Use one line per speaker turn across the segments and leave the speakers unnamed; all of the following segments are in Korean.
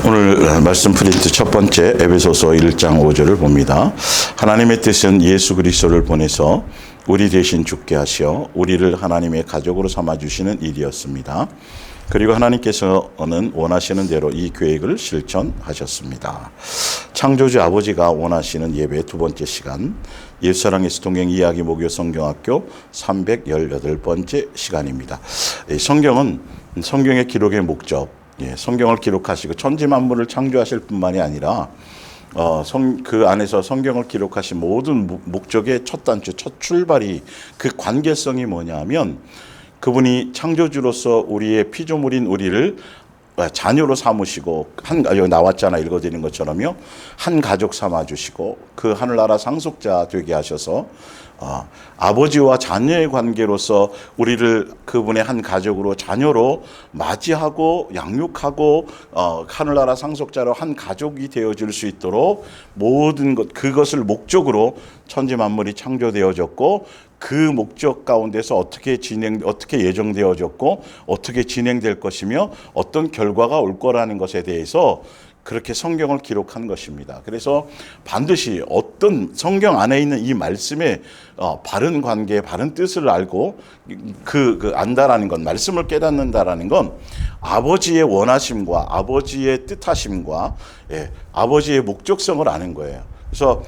오늘 말씀 프린트 첫 번째 에베소서 1장 5절을 봅니다. 하나님의 뜻은 예수 그리스도를 보내서 우리 대신 죽게 하시어 우리를 하나님의 가족으로 삼아주시는 일이었습니다. 그리고 하나님께서는 원하시는 대로 이 계획을 실천하셨습니다. 창조주 아버지가 원하시는 예배 두 번째 시간, 예수사랑 예수동행 이야기 목요 성경학교 318번째 시간입니다. 성경은 성경의 기록의 목적, 성경을 기록하시고 천지 만물을 창조하실 뿐만이 아니라 그 안에서 성경을 기록하신 모든 목적의 첫 단추, 첫 출발이 그 관계성이 뭐냐면 그분이 창조주로서 우리의 피조물인 우리를 자녀로 삼으시고 여기 나왔잖아, 읽어드린 것처럼요, 한 가족 삼아주시고 그 하늘나라 상속자 되게 하셔서 아버지와 자녀의 관계로서 우리를 그분의 한 가족으로 자녀로 맞이하고 양육하고 하늘나라 상속자로 한 가족이 되어줄 수 있도록 모든 것, 그것을 목적으로 천지 만물이 창조되어졌고 그 목적 가운데서 어떻게 예정되어졌고 어떻게 진행될 것이며 어떤 결과가 올 거라는 것에 대해서 그렇게 성경을 기록한 것입니다. 그래서 반드시 어떤 성경 안에 있는 이 말씀의 바른 관계, 바른 뜻을 알고 안다라는 건, 말씀을 깨닫는다라는 건 아버지의 원하심과 아버지의 뜻하심과 아버지의 목적성을 아는 거예요. 그래서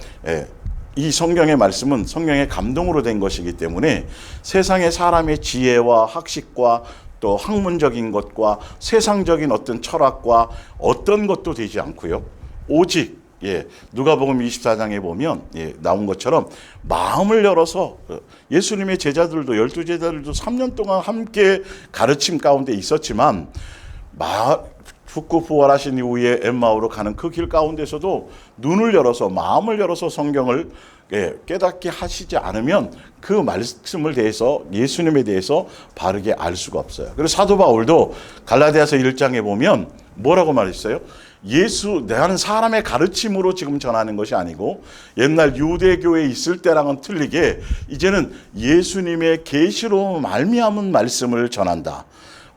이 성경의 말씀은 성령의 감동으로 된 것이기 때문에 세상의 사람의 지혜와 학식과 또 학문적인 것과 세상적인 어떤 철학과 어떤 것도 되지 않고요. 오직 누가복음 24장에 보면 나온 것처럼 마음을 열어서 예수님의 제자들도 12제자들도 3년 동안 함께 가르침 가운데 있었지만 죽고 부활하신 이후에 엠마오로 가는 그 길 가운데서도 눈을 열어서 마음을 열어서 성경을 깨닫게 하시지 않으면 그 말씀을 대해서, 예수님에 대해서 바르게 알 수가 없어요. 그래서 사도 바울도 갈라디아서 1장에 보면 뭐라고 말했어요? 나는 사람의 가르침으로 지금 전하는 것이 아니고 옛날 유대교에 있을 때랑은 틀리게 이제는 예수님의 계시로 말미암은 말씀을 전한다.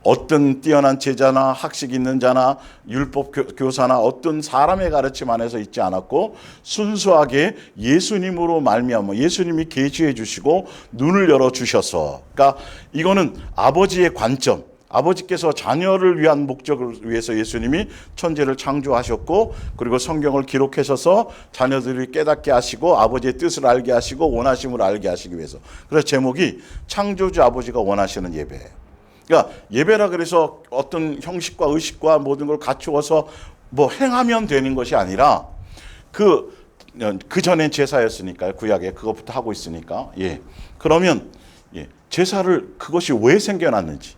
어떤 뛰어난 제자나 학식 있는 자나 율법 교사나 어떤 사람의 가르침 안에서 있지 않았고 순수하게 예수님으로 말미암아 예수님이 계시해 주시고 눈을 열어 주셔서, 그러니까 이거는 아버지의 관점, 아버지께서 자녀를 위한 목적을 위해서 예수님이 천지를 창조하셨고 그리고 성경을 기록하셔서 자녀들이 깨닫게 하시고 아버지의 뜻을 알게 하시고 원하심을 알게 하시기 위해서. 그래서 제목이 창조주 아버지가 원하시는 예배예요. 그러니까 예배라 그래서 어떤 형식과 의식과 모든 걸 갖추어서 행하면 되는 것이 아니라 그 전엔 제사였으니까요. 구약에 그것부터 하고 있으니까. 그러면 제사를 그것이 왜 생겨났는지,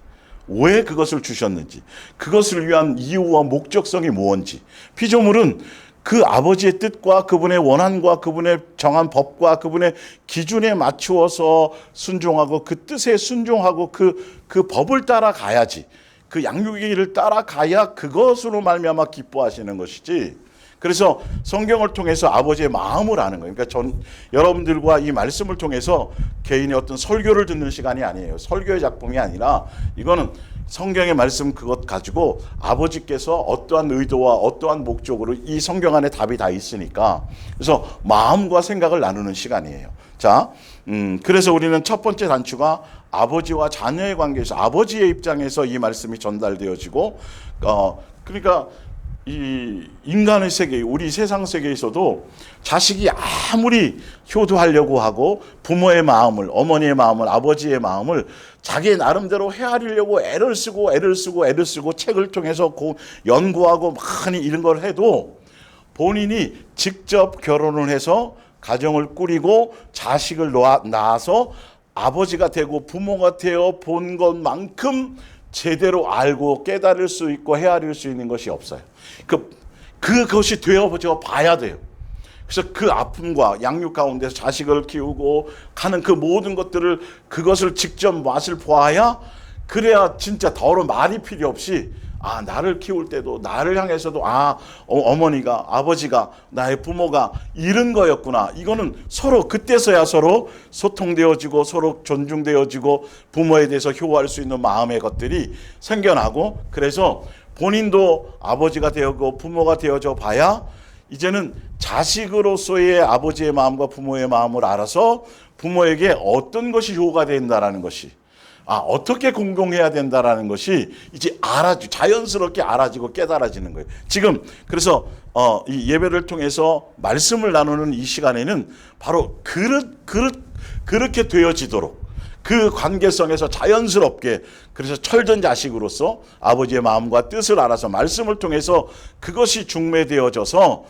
왜 그것을 주셨는지, 그것을 위한 이유와 목적성이 무엇인지, 피조물은 그 아버지의 뜻과 그분의 원한과 그분의 정한 법과 그분의 기준에 맞추어서 순종하고 그 뜻에 순종하고 그 법을 따라가야지, 그 양육의 길을 따라가야 그것으로 말미암아 기뻐하시는 것이지. 그래서 성경을 통해서 아버지의 마음을 아는 거예요. 그러니까 여러분들과 이 말씀을 통해서 개인의 어떤 설교를 듣는 시간이 아니에요. 설교의 작품이 아니라 이거는 성경의 말씀 그것 가지고 아버지께서 어떠한 의도와 어떠한 목적으로 이 성경 안에 답이 다 있으니까, 그래서 마음과 생각을 나누는 시간이에요. 자, 그래서 우리는 첫 번째 단추가 아버지와 자녀의 관계에서 아버지의 입장에서 이 말씀이 전달되어지고, 그러니까 이 인간의 세계, 우리 세상 세계에서도 자식이 아무리 효도하려고 하고 부모의 마음을, 어머니의 마음을, 아버지의 마음을 자기 나름대로 헤아리려고 애를 쓰고 책을 통해서 연구하고 많이 이런 걸 해도 본인이 직접 결혼을 해서 가정을 꾸리고 자식을 낳아서 아버지가 되고 부모가 되어 본 것만큼 제대로 알고 깨달을 수 있고 헤아릴 수 있는 것이 없어요. 그것이 되어져 봐야 돼요. 그래서 그 아픔과 양육 가운데서 자식을 키우고 가는 그 모든 것들을, 그것을 직접 맛을 보아야, 그래야 진짜 더러운 말이 필요 없이 나를 키울 때도 나를 향해서도 어머니가, 아버지가, 나의 부모가 이런 거였구나. 이거는 서로 그때서야 서로 소통되어지고 서로 존중되어지고 부모에 대해서 효호할 수 있는 마음의 것들이 생겨나고, 그래서 본인도 아버지가 되었고 부모가 되어져 봐야 이제는 자식으로서의 아버지의 마음과 부모의 마음을 알아서 부모에게 어떤 것이 요구가 된다라는 것이, 어떻게 공경해야 된다라는 것이 이제 자연스럽게 알아지고 깨달아지는 거예요. 지금 그래서 이 예배를 통해서 말씀을 나누는 이 시간에는 바로 그렇게 되어지도록, 그 관계성에서 자연스럽게, 그래서 철든 자식으로서 아버지의 마음과 뜻을 알아서 말씀을 통해서 그것이 중매되어져서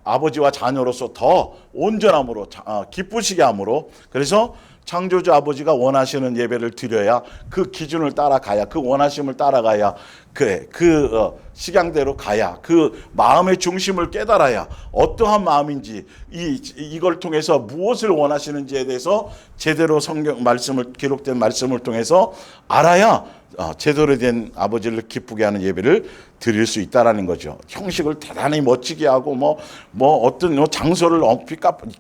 아버지와 자녀로서 더 온전함으로 기쁘시게 함으로, 그래서 창조주 아버지가 원하시는 예배를 드려야 그 기준을 따라가야, 그 원하심을 따라가야, 그 식양대로 가야, 그 마음의 중심을 깨달아야 어떠한 마음인지, 이걸 통해서 무엇을 원하시는지에 대해서 제대로 성경 말씀을, 기록된 말씀을 통해서 알아야 제대로 된 아버지를 기쁘게 하는 예배를 드릴 수 있다라는 거죠. 형식을 대단히 멋지게 하고 뭐 어떤 장소를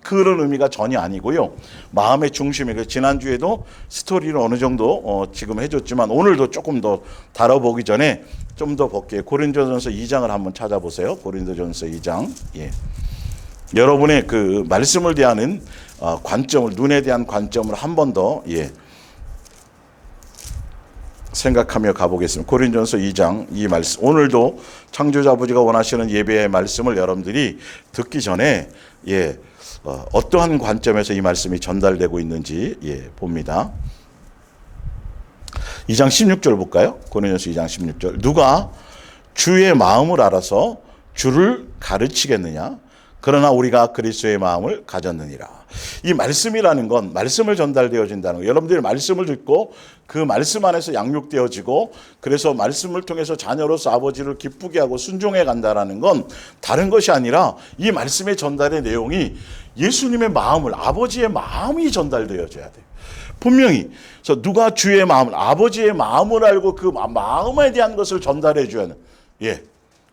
그런 의미가 전혀 아니고요. 마음의 중심에, 지난주에도 스토리를 어느 정도 지금 해줬지만 오늘도 조금 더 다뤄보기 전에 좀 더 볼게요. 고린도전서 2장을 한번 찾아보세요. 고린도전서 2장. 예. 여러분의 그 말씀을 대하는 관점을, 눈에 대한 관점을 한 번 더 생각하며 가보겠습니다. 고린도전서 2장, 이 말씀, 오늘도 창조주 아버지가 원하시는 예배의 말씀을 여러분들이 듣기 전에 어떠한 관점에서 이 말씀이 전달되고 있는지 봅니다. 2장 16절 볼까요? 고린도전서 2장 16절. 누가 주의 마음을 알아서 주를 가르치겠느냐? 그러나 우리가 그리스도의 마음을 가졌느니라. 이 말씀이라는 건, 말씀을 전달되어진다는 거. 여러분들이 말씀을 듣고 그 말씀 안에서 양육되어지고, 그래서 말씀을 통해서 자녀로서 아버지를 기쁘게 하고 순종해 간다라는 건 다른 것이 아니라, 이 말씀의 전달의 내용이 예수님의 마음을, 아버지의 마음이 전달되어져야 돼요. 분명히. 그래서 누가 주의 마음을, 아버지의 마음을 알고 그 마음에 대한 것을 전달해 줘야 하는,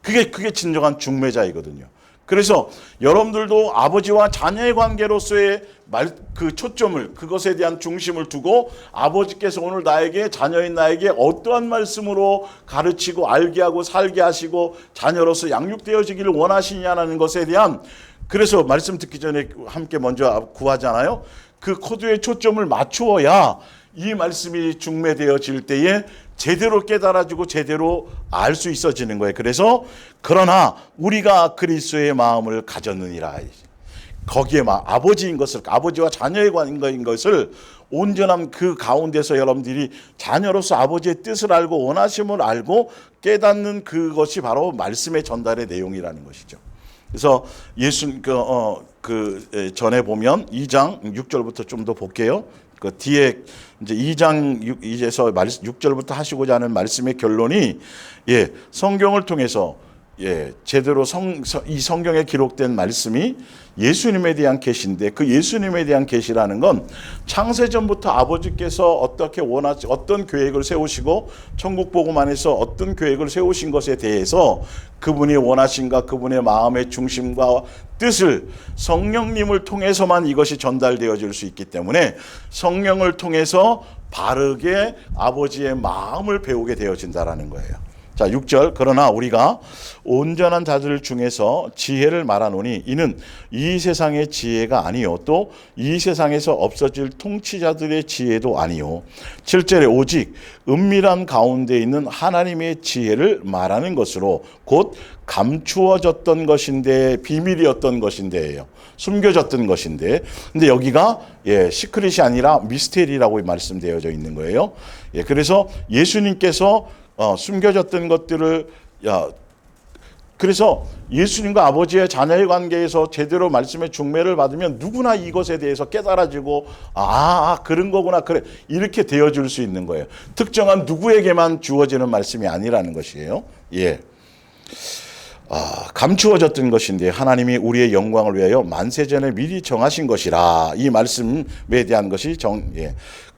그게 진정한 중매자이거든요. 그래서 여러분들도 아버지와 자녀의 관계로서의 그 초점을, 그것에 대한 중심을 두고, 아버지께서 오늘 나에게, 자녀인 나에게 어떠한 말씀으로 가르치고 알게 하고 살게 하시고 자녀로서 양육되어지기를 원하시냐는 것에 대한, 그래서 말씀 듣기 전에 함께 먼저 구하잖아요. 그 코드에 초점을 맞추어야 이 말씀이 중매되어질 때에 제대로 깨달아지고 제대로 알 수 있어지는 거예요. 그래서 그러나 우리가 그리스도의 마음을 가졌느니라. 거기에 아버지인 것을, 아버지와 자녀의 관계인 것을 온전한 그 가운데서 여러분들이 자녀로서 아버지의 뜻을 알고 원하심을 알고 깨닫는 그것이 바로 말씀의 전달의 내용이라는 것이죠. 그래서 전에 보면 2장 6절부터 좀 더 볼게요. 그 뒤에 이제 2장 6에서 6절부터 하시고자 하는 말씀의 결론이, 성경을 통해서 제대로 이 성경에 기록된 말씀이 예수님에 대한 계시인데, 그 예수님에 대한 계시라는 건 창세전부터 아버지께서 어떤 계획을 세우시고 천국 복음 안에서 어떤 계획을 세우신 것에 대해서 그분이 원하신가, 그분의 마음의 중심과 뜻을 성령님을 통해서만 이것이 전달되어질 수 있기 때문에, 성령을 통해서 바르게 아버지의 마음을 배우게 되어진다라는 거예요. 자, 6절. 그러나 우리가 온전한 자들 중에서 지혜를 말하노니 이는 이 세상의 지혜가 아니요 또 이 세상에서 없어질 통치자들의 지혜도 아니요 7절에 오직 은밀한 가운데 있는 하나님의 지혜를 말하는 것으로 곧 감추어졌던 것인데, 비밀이었던 것인데요, 숨겨졌던 것인데, 근데 여기가 시크릿이 아니라 미스테리라고 말씀되어져 있는 거예요. 그래서 예수님께서 숨겨졌던 것들을, 그래서 예수님과 아버지의 자녀의 관계에서 제대로 말씀의 중매를 받으면 누구나 이것에 대해서 깨달아지고, 그런 거구나, 그래, 이렇게 되어줄 수 있는 거예요. 특정한 누구에게만 주어지는 말씀이 아니라는 것이에요. 감추어졌던 것인데 하나님이 우리의 영광을 위하여 만세전에 미리 정하신 것이라. 이 말씀에 대한 것이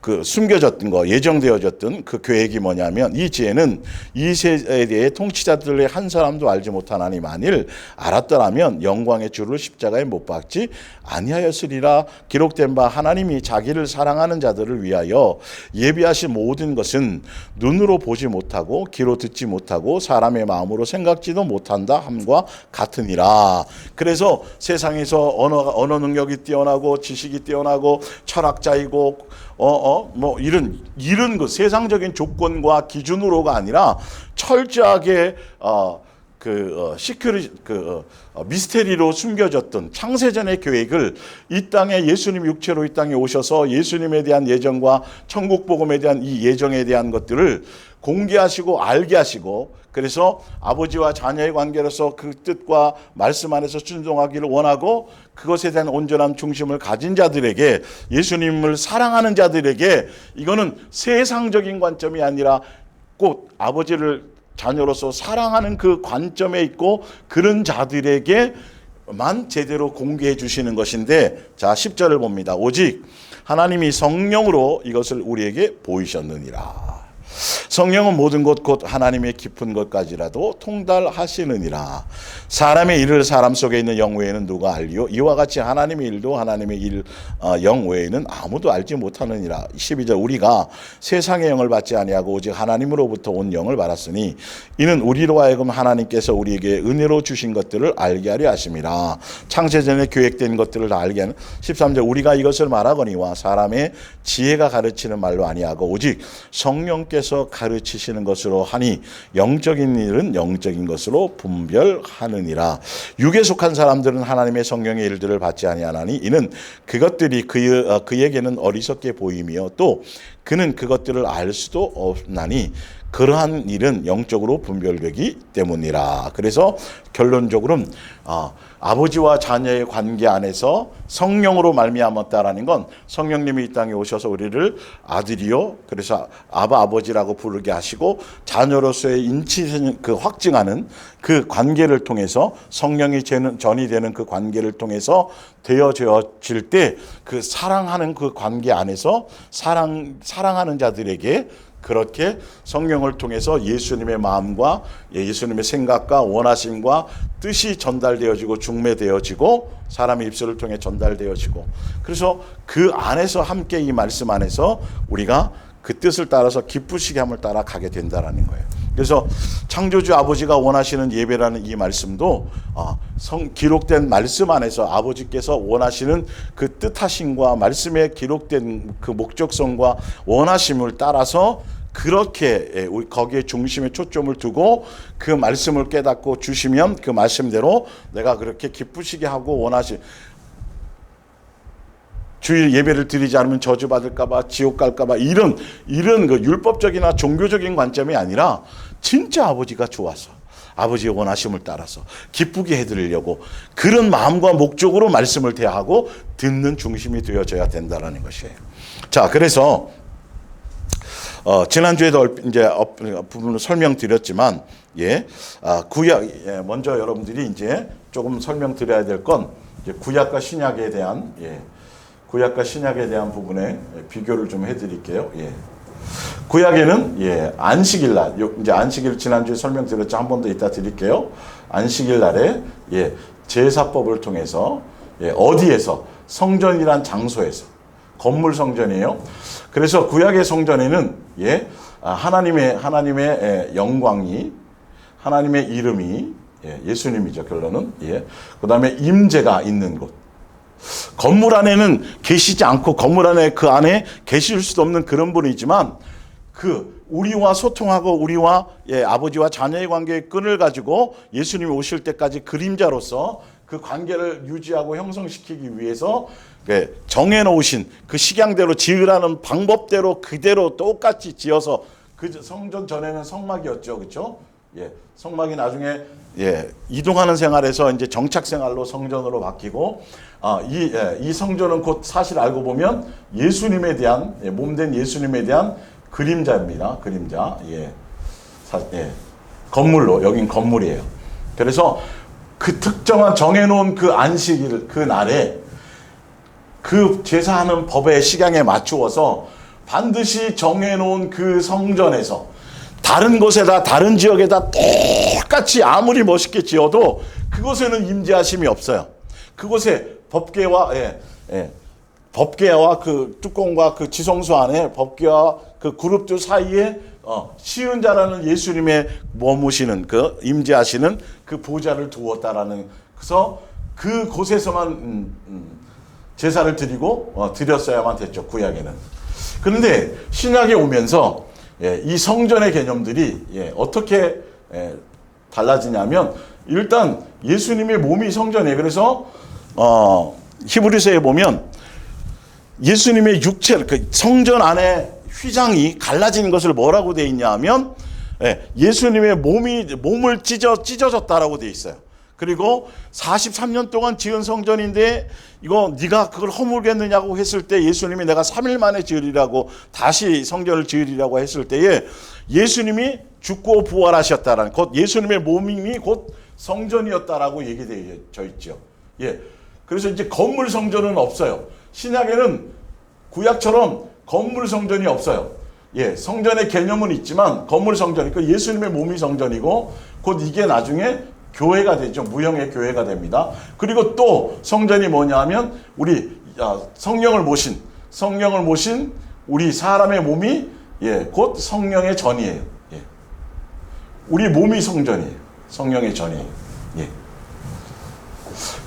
그 숨겨졌던 거, 예정되어졌던 그 계획이 뭐냐면, 이 지혜는 이 세대의 통치자들의 한 사람도 알지 못하나니 만일 알았더라면 영광의 주를 십자가에 못 박지 아니하였으리라. 기록된 바 하나님이 자기를 사랑하는 자들을 위하여 예비하신 모든 것은 눈으로 보지 못하고 귀로 듣지 못하고 사람의 마음으로 생각지도 못한다 함과 같으니라. 그래서 세상에서 언어 능력이 뛰어나고 지식이 뛰어나고 철학자이고 뭐 이런 그 세상적인 조건과 기준으로가 아니라 철저하게 미스테리로 숨겨졌던 창세전의 계획을 이 땅에 예수님 육체로 이 땅에 오셔서 예수님에 대한 예정과 천국 복음에 대한 이 예정에 대한 것들을 공개하시고 알게 하시고, 그래서 아버지와 자녀의 관계로서 그 뜻과 말씀 안에서 순종하기를 원하고 그것에 대한 온전한 중심을 가진 자들에게, 예수님을 사랑하는 자들에게 이거는 세상적인 관점이 아니라 꼭 아버지를 자녀로서 사랑하는 그 관점에 있고 그런 자들에게만 제대로 공개해 주시는 것인데, 자 10절을 봅니다. 오직 하나님이 성령으로 이것을 우리에게 보이셨느니라. 성령은 모든 것 곧 하나님의 깊은 것까지라도 통달하시느니라. 사람의 일을 사람 속에 있는 영 외에는 누가 알리요? 이와 같이 하나님의 일도 하나님의 영 외에는 아무도 알지 못하느니라. 12절 우리가 세상의 영을 받지 아니하고 오직 하나님으로부터 온 영을 받았으니 이는 우리로 하여금 하나님께서 우리에게 은혜로 주신 것들을 알게 하려 하심이라. 창세전에 계획된 것들을 다 알게 하는. 13절 우리가 이것을 말하거니와 사람의 지혜가 가르치는 말로 아니하고 오직 성령께서 가르치시는 것으로 하니 영적인 일은 영적인 것으로 분별하느니라. 육에 속한 사람들은 하나님의 성령의 일들을 받지 아니하나니 이는 그것들이 그에게는 어리석게 보이며 또 그는 그것들을 알 수도 없나니 그러한 일은 영적으로 분별되기 때문이라. 그래서 결론적으로는 아버지와 자녀의 관계 안에서 성령으로 말미암았다라는 건 성령님이 이 땅에 오셔서 우리를 아들이요, 그래서 아버지라고 부르게 하시고 자녀로서의 인치 그 확증하는 그 관계를 통해서 성령이 전이 되는 그 관계를 통해서 되어질 때 그 사랑하는 그 관계 안에서 사랑하는 자들에게 그렇게 성령을 통해서 예수님의 마음과 예수님의 생각과 원하심과 뜻이 전달되어지고 중매되어지고 사람의 입술을 통해 전달되어지고, 그래서 그 안에서 함께 이 말씀 안에서 우리가 그 뜻을 따라서 기쁘시게 함을 따라 가게 된다라는 거예요. 그래서 창조주 아버지가 원하시는 예배라는 이 말씀도 기록된 말씀 안에서 아버지께서 원하시는 그 뜻하심과 말씀에 기록된 그 목적성과 원하심을 따라서 그렇게 거기에 중심에 초점을 두고 그 말씀을 깨닫고 주시면 그 말씀대로 내가 그렇게 기쁘시게 하고 주일 예배를 드리지 않으면 저주받을까봐 지옥 갈까봐 이런 그 율법적이나 종교적인 관점이 아니라 진짜 아버지가 좋아서 아버지의 원하심을 따라서 기쁘게 해드리려고 그런 마음과 목적으로 말씀을 대하고 듣는 중심이 되어져야 된다는 것이에요. 자, 그래서 지난주에도 이제 부분을 설명드렸지만, 구약, 먼저 여러분들이 이제 조금 설명드려야 될 건 구약과 신약에 대한, 구약과 신약에 대한 부분에 비교를 좀 해드릴게요. 구약에는 안식일 날, 이제 안식일 지난주에 설명드렸죠. 한 번 더 이따 드릴게요. 안식일 날에 제사법을 통해서 어디에서 성전이란 장소에서 건물 성전이에요. 그래서 구약의 성전에는 하나님의 영광이, 하나님의 이름이 예수님이죠. 결론은 그다음에 임재가 있는 곳. 건물 안에는 계시지 않고 건물 안에 그 안에 계실 수도 없는 그런 분이지만 우리와 소통하고 우리와 아버지와 자녀의 관계의 끈을 가지고 예수님이 오실 때까지 그림자로서 그 관계를 유지하고 형성시키기 위해서 정해놓으신 그 식양대로 지으라는 방법대로 그대로 똑같이 지어서 그 성전 전에는 성막이었죠, 그렇죠? 성막이 나중에 이동하는 생활에서 이제 정착 생활로 성전으로 바뀌고 이 성전은 곧 사실 알고 보면 예수님에 대한 몸된 예수님에 대한 그림자입니다. 그림자. 건물로 여긴 건물이에요. 그래서 그 특정한 정해놓은 그 안식일 그 날에 그 제사하는 법의 식양에 맞추어서 반드시 정해놓은 그 성전에서 다른 곳에다 다른 지역에다 똑같이 아무리 멋있게 지어도 그곳에는 임재하심이 없어요. 그곳에 법궤와 법궤와 그 뚜껑과 그 지성소 안에 법궤와 그 그룹들 사이에 시은 자라는 예수님의 머무시는 그 임재하시는 그 보좌를 두었다라는, 그래서 그 곳에서만 제사를 드렸어야만 됐죠, 구약에는. 그런데 신약에 오면서 이 성전의 개념들이 어떻게 달라지냐면, 일단 예수님의 몸이 성전이에요. 그래서 히브리서에 보면 예수님의 육체, 그 성전 안에 휘장이 갈라지는 것을 뭐라고 되어 있냐 하면 예수님의 몸을 찢어졌다라고 되어 있어요. 그리고 43년 동안 지은 성전인데 이거 네가 그걸 허물겠느냐고 했을 때 예수님이 내가 3일 만에 지으리라고, 다시 성전을 지으리라고 했을 때에 예수님이 죽고 부활하셨다라는, 곧 예수님의 몸이 곧 성전이었다라고 얘기되어 있죠. 그래서 이제 건물 성전은 없어요. 신약에는 구약처럼 건물 성전이 없어요. 성전의 개념은 있지만 건물 성전이, 그 예수님의 몸이 성전이고 곧 이게 나중에 교회가 되죠. 무형의 교회가 됩니다. 그리고 또 성전이 뭐냐 하면 우리 성령을 모신 우리 사람의 몸이 곧 성령의 전이에요. 우리 몸이 성전이에요. 성령의 전이에요.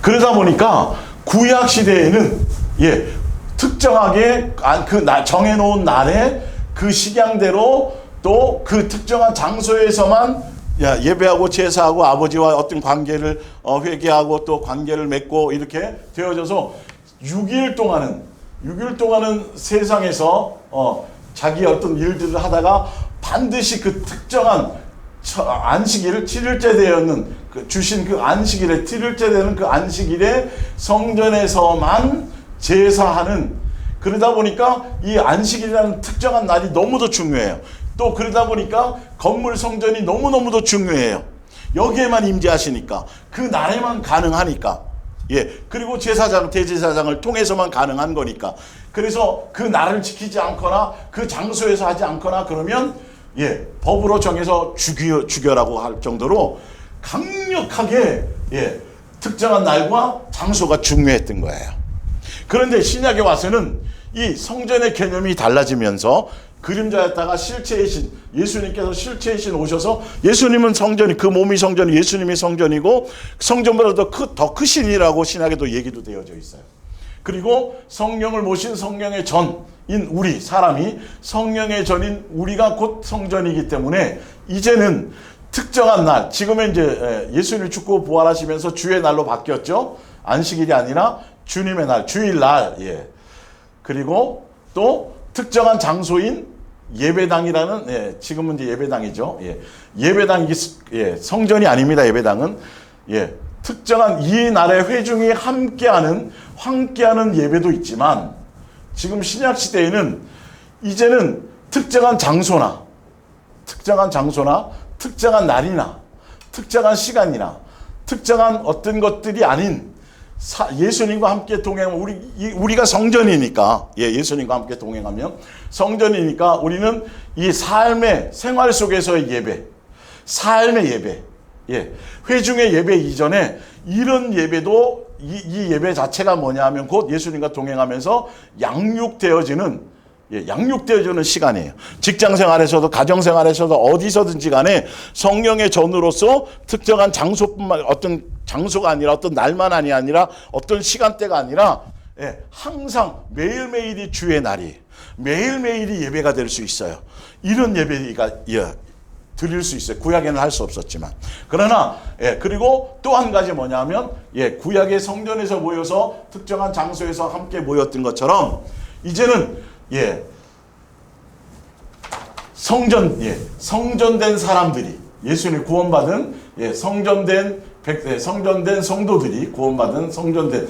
그러다 보니까 구약 시대에는 특정하게 그 정해놓은 날에 그 식양대로 또 그 특정한 장소에서만 예배하고 제사하고 아버지와 어떤 관계를 회개하고 또 관계를 맺고 이렇게 되어져서 6일 동안은 세상에서 자기 어떤 일들을 하다가 반드시 그 특정한 안식일을 7일째 되었는 주신 그 안식일에 7일째 되는 그 안식일에 성전에서만 제사하는, 그러다 보니까 이 안식일이라는 특정한 날이 너무도 중요해요. 또 그러다 보니까 건물 성전이 너무너무도 중요해요. 여기에만 임재하시니까, 그 날에만 가능하니까. 그리고 대제사장을 통해서만 가능한 거니까. 그래서 그 날을 지키지 않거나 그 장소에서 하지 않거나 그러면 법으로 정해서 죽여라고 할 정도로 강력하게 특정한 날과 장소가 중요했던 거예요. 그런데 신약에 와서는 이 성전의 개념이 달라지면서 그림자였다가 실체이신 예수님께서 실체이신 오셔서, 예수님은 성전이, 그 몸이 성전이 예수님이 성전이고 성전보다 더 크신이라고 신약에도 얘기도 되어져 있어요. 그리고 성령을 모신 성령의 전인 우리 사람이, 성령의 전인 우리가 곧 성전이기 때문에 이제는 특정한 날, 지금은 이제 예수님이 죽고 부활하시면서 주의 날로 바뀌었죠. 안식일이 아니라 주님의 날, 주일날. 그리고 또 특정한 장소인 예배당이라는, 지금은 이제 예배당이죠. 예배당이 성전이 아닙니다. 예배당은 특정한 이 날의 회중이 함께하는 예배도 있지만, 지금 신약 시대에는 이제는 특정한 장소나 특정한 날이나 특정한 시간이나 특정한 어떤 것들이 아닌 예수님과 함께 동행하면 우리가 성전이니까, 예수님과 함께 동행하면 성전이니까 우리는 이 삶의 생활 속에서의 예배, 삶의 예배, 회중의 예배 이전에 이런 예배도 이 예배 자체가 뭐냐 하면 곧 예수님과 동행하면서 양육되어지는 시간이에요. 직장생활에서도 가정생활에서도 어디서든지 간에 성령의 전으로서 특정한 장소뿐만, 어떤 장소가 아니라 어떤 날만이 아니라 어떤 시간대가 아니라 항상 매일매일이 주의 날이, 매일매일이 예배가 될 수 있어요. 이런 예배가 드릴 수 있어요. 구약에는 할 수 없었지만. 그러나 그리고 또 한 가지 뭐냐면 구약의 성전에서 모여서 특정한 장소에서 함께 모였던 것처럼 이제는 성전된 사람들이, 예수님 구원받은 성전된 성도들이, 구원받은 성전된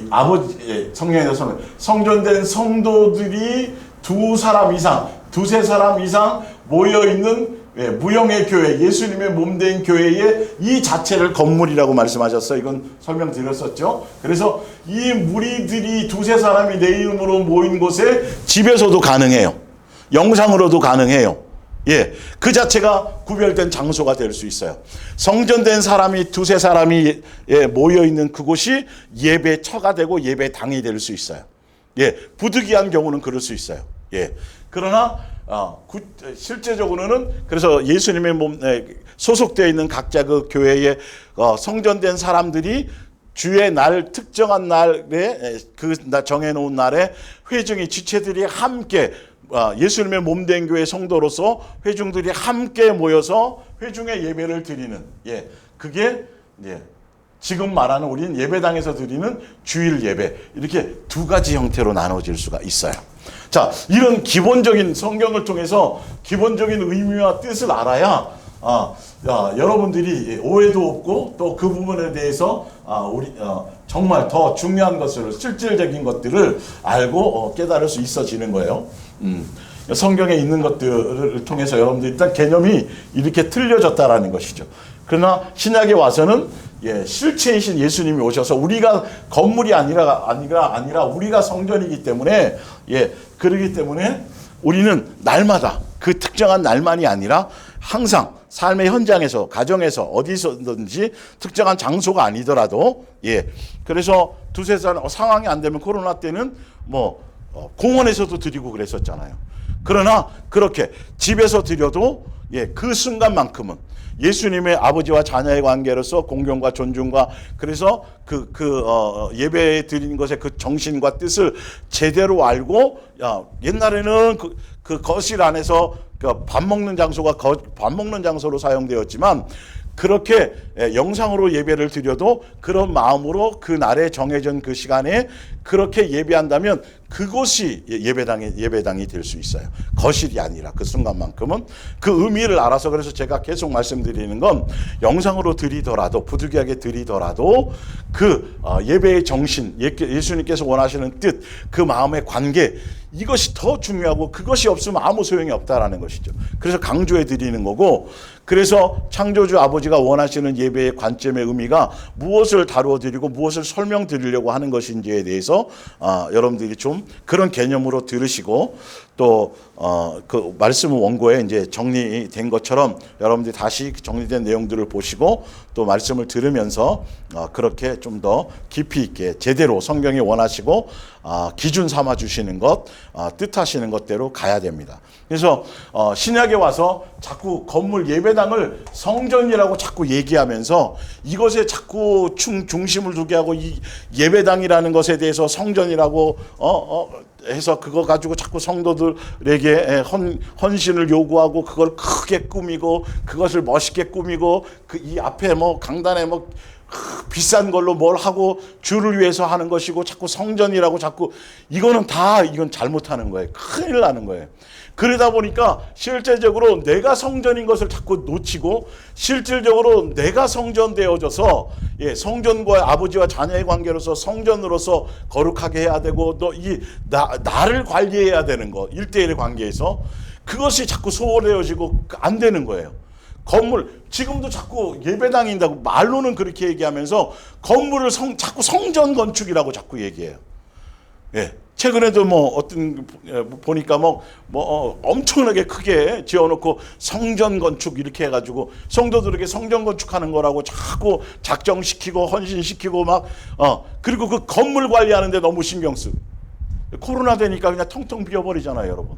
아버지 성령의 성전된 성도들이 두세 사람 이상 모여 있는 무형의 교회, 예수님의 몸된 교회의 이 자체를 건물이라고 말씀하셨어요. 이건 설명드렸었죠. 그래서 이 무리들이 두세 사람이 내 이름으로 모인 곳에 집에서도 가능해요. 영상으로도 가능해요. 예, 그 자체가 구별된 장소가 될 수 있어요. 성전된 사람이 두세 사람이 모여 있는 그곳이 예배처가 되고 예배당이 될 수 있어요. 예, 부득이한 경우는 그럴 수 있어요. 예, 그러나 실제적으로는 그래서 예수님의 몸에 소속되어 있는 각자 그 교회에 성전된 사람들이 주의 날, 특정한 날에 그 정해놓은 날에 회중이 지체들이 함께 예수님의 몸된 교회 성도로서 회중들이 함께 모여서 회중의 예배를 드리는, 예, 그게 지금 말하는 우리는 예배당에서 드리는 주일 예배, 이렇게 두 가지 형태로 나눠질 수가 있어요. 자, 이런 기본적인 성경을 통해서 기본적인 의미와 뜻을 알아야 여러분들이 오해도 없고 또 그 부분에 대해서 정말 더 중요한 것을, 실질적인 것들을 알고 깨달을 수 있어지는 거예요. 성경에 있는 것들을 통해서 여러분들 일단 개념이 이렇게 틀려졌다라는 것이죠. 그러나 신약에 와서는 실체이신 예수님이 오셔서 우리가 건물이 아니라 우리가 성전이기 때문에, 그러기 때문에 우리는 날마다 그 특정한 날만이 아니라 항상 삶의 현장에서, 가정에서, 어디서든지 특정한 장소가 아니더라도, 그래서 두세 살 상황이 안 되면 코로나 때는 공원에서도 드리고 그랬었잖아요. 그러나 그렇게 집에서 드려도 그 순간만큼은 예수님의 아버지와 자녀의 관계로서 공경과 존중과, 그래서 예배에 드리는 것의 그 정신과 뜻을 제대로 알고, 옛날에는 그 거실 안에서 밥 먹는 장소가 밥 먹는 장소로 사용되었지만, 그렇게 영상으로 예배를 드려도 그런 마음으로 그 날에 정해진 그 시간에 그렇게 예배한다면 그곳이 예배당이 될 수 있어요. 거실이 아니라 그 순간만큼은 그 의미를 알아서, 그래서 제가 계속 말씀드리는 건 영상으로 드리더라도, 부득이하게 드리더라도 그 예배의 정신, 예수님께서 원하시는 뜻, 그 마음의 관계, 이것이 더 중요하고 그것이 없으면 아무 소용이 없다라는 것이죠. 그래서 강조해 드리는 거고, 그래서 창조주 아버지가 원하시는 예배의 관점의 의미가 무엇을 다루어 드리고 무엇을 설명 드리려고 하는 것인지에 대해서 여러분들이 좀 그런 개념으로 들으시고, 또 그 말씀 원고에 이제 정리된 것처럼 여러분들이 다시 정리된 내용들을 보시고 또 말씀을 들으면서 그렇게 좀 더 깊이 있게 제대로 성경이 원하시고 기준 삼아 주시는 것, 뜻하시는 것대로 가야 됩니다. 그래서 신약에 와서 자꾸 건물 예배당을 성전이라고 자꾸 얘기하면서 이것에 자꾸 중심을 두게 하고, 이 예배당이라는 것에 대해서 성전이라고 해서 그거 가지고 자꾸 성도들에게 헌신을 요구하고 그걸 크게 꾸미고 그것을 멋있게 꾸미고 이 앞에 강단에 비싼 걸로 뭘 하고 주를 위해서 하는 것이고 자꾸 성전이라고 자꾸, 이건 잘못하는 거예요. 큰일 나는 거예요. 그러다 보니까 실제적으로 내가 성전인 것을 자꾸 놓치고, 실질적으로 내가 성전되어져서 성전과 아버지와 자녀의 관계로서 성전으로서 거룩하게 해야 되고, 또 나를 관리해야 되는 것, 1대1의 관계에서 그것이 자꾸 소홀해지고 안 되는 거예요. 건물, 지금도 자꾸 예배당인다고 말로는 그렇게 얘기하면서 건물을 자꾸 성전 건축이라고 자꾸 얘기해요. 최근에도 보니까 엄청나게 크게 지어놓고 성전 건축 이렇게 해가지고 성도들에게 성전 건축하는 거라고 자꾸 작정시키고 헌신시키고 그리고 그 건물 관리하는데 너무 신경 쓰고, 코로나 되니까 그냥 텅텅 비어버리잖아요, 여러분.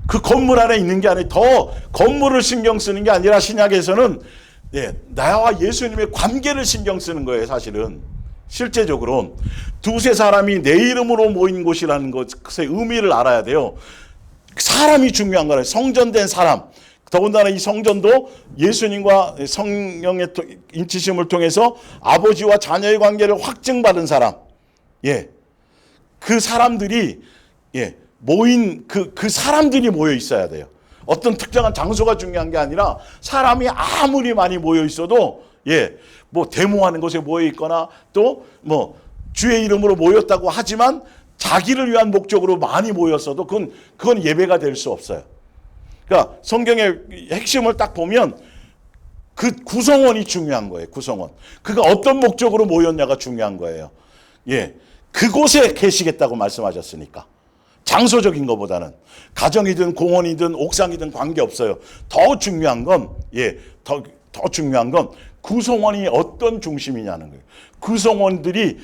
그 건물 안에 있는 게 아니라 더 건물을 신경 쓰는 게 아니라 신약에서는 나와 예수님의 관계를 신경 쓰는 거예요, 사실은. 실제적으로 두세 사람이 내 이름으로 모인 곳이라는 것의 의미를 알아야 돼요. 사람이 중요한 거예요. 성전된 사람. 더군다나 이 성전도 예수님과 성령의 인치심을 통해서 아버지와 자녀의 관계를 확증받은 사람. 그 사람들이 모인 그 사람들이 모여 있어야 돼요. 어떤 특정한 장소가 중요한 게 아니라 사람이 아무리 많이 모여 있어도 데모하는 곳에 모여 있거나 또 주의 이름으로 모였다고 하지만 자기를 위한 목적으로 많이 모였어도 그건 예배가 될 수 없어요. 그러니까 성경의 핵심을 딱 보면 그 구성원이 중요한 거예요. 구성원. 그가 어떤 목적으로 모였냐가 중요한 거예요. 그곳에 계시겠다고 말씀하셨으니까. 장소적인 것보다는 가정이든 공원이든 옥상이든 관계없어요. 더 중요한 건 더 중요한 건 구성원이 어떤 중심이냐는 거예요. 구성원들이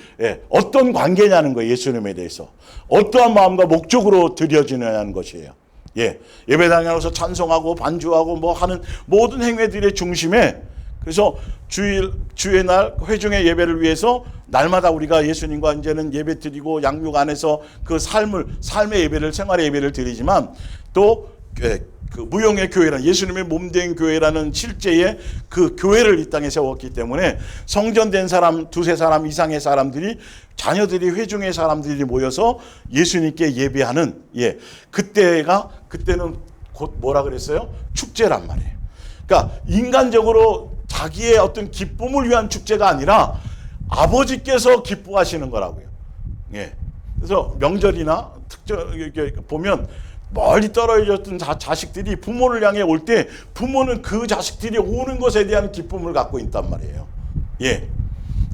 어떤 관계냐는 거예요. 예수님에 대해서 어떠한 마음과 목적으로 드려지느냐는 것이에요. 예배당에 와서 찬송하고 반주하고 뭐 하는 모든 행위들의 중심에, 그래서 주의 날 회중의 예배를 위해서 날마다 우리가 예수님과 이제는 예배 드리고 양육 안에서 그 삶의 예배를, 생활의 예배를 드리지만 또 그 무용의 교회라는, 예수님의 몸된 교회라는 실제의 그 교회를 이 땅에 세웠기 때문에 성전된 사람, 두세 사람 이상의 사람들이, 자녀들이, 회중의 사람들이 모여서 예수님께 예배하는, 그때는 곧 뭐라 그랬어요? 축제란 말이에요. 그러니까 인간적으로 자기의 어떤 기쁨을 위한 축제가 아니라 아버지께서 기뻐하시는 거라고요. 그래서 명절이나 특정 보면 멀리 떨어졌던 자식들이 부모를 향해 올 때 부모는 그 자식들이 오는 것에 대한 기쁨을 갖고 있단 말이에요.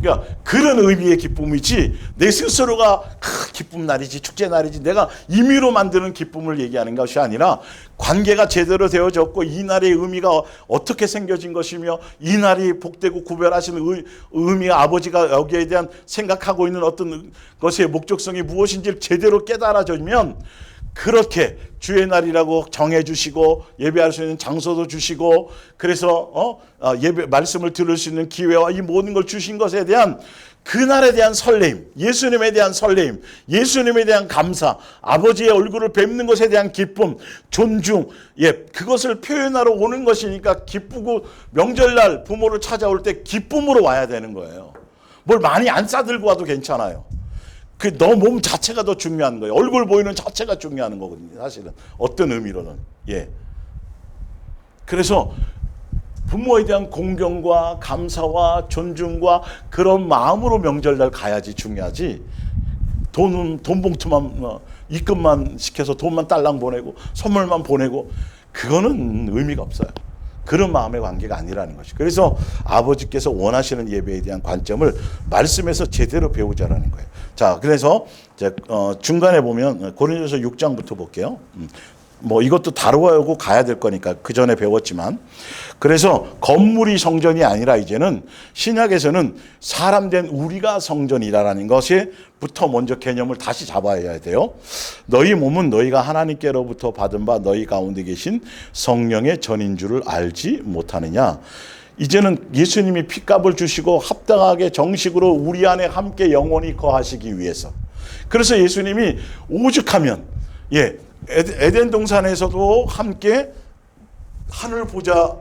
그러니까 그런 의미의 기쁨이지, 내 스스로가 기쁨 날이지, 축제 날이지, 내가 임의로 만드는 기쁨을 얘기하는 것이 아니라 관계가 제대로 되어졌고 이 날의 의미가 어떻게 생겨진 것이며 이 날이 복되고 구별하시는 의미가, 아버지가 여기에 대한 생각하고 있는 어떤 것의 목적성이 무엇인지를 제대로 깨달아지면, 그렇게 주의 날이라고 정해주시고 예배할 수 있는 장소도 주시고, 그래서 예배 말씀을 들을 수 있는 기회와 이 모든 걸 주신 것에 대한 그날에 대한 설레임, 예수님에 대한 설레임, 예수님에 대한 감사, 아버지의 얼굴을 뵙는 것에 대한 기쁨, 존중, 그것을 표현하러 오는 것이니까 기쁘고, 명절날 부모를 찾아올 때 기쁨으로 와야 되는 거예요. 뭘 많이 안 싸들고 와도 괜찮아요. 너 몸 자체가 더 중요한 거예요. 얼굴 보이는 자체가 중요한 거거든요. 사실은 어떤 의미로는. 그래서 부모에 대한 공경과 감사와 존중과 그런 마음으로 명절날 가야지 중요하지. 돈 봉투만 입금만 시켜서 돈만 딸랑 보내고 선물만 보내고 그거는 의미가 없어요. 그런 마음의 관계가 아니라는 것이. 그래서 아버지께서 원하시는 예배에 대한 관점을 말씀에서 제대로 배우자라는 거예요. 자, 그래서 중간에 보면 고린도서 6장부터 볼게요. 뭐 이것도 다루고 가야 될 거니까 그 전에 배웠지만, 그래서 건물이 성전이 아니라 이제는 신약에서는 사람된 우리가 성전이라는 것에부터 먼저 개념을 다시 잡아야 돼요. 너희 몸은 너희가 하나님께로부터 받은 바 너희 가운데 계신 성령의 전인 줄을 알지 못하느냐. 이제는 예수님이 핏값을 주시고 합당하게 정식으로 우리 안에 함께 영원히 거하시기 위해서, 그래서 예수님이 오죽하면 에덴 동산에서도 함께 하늘 보자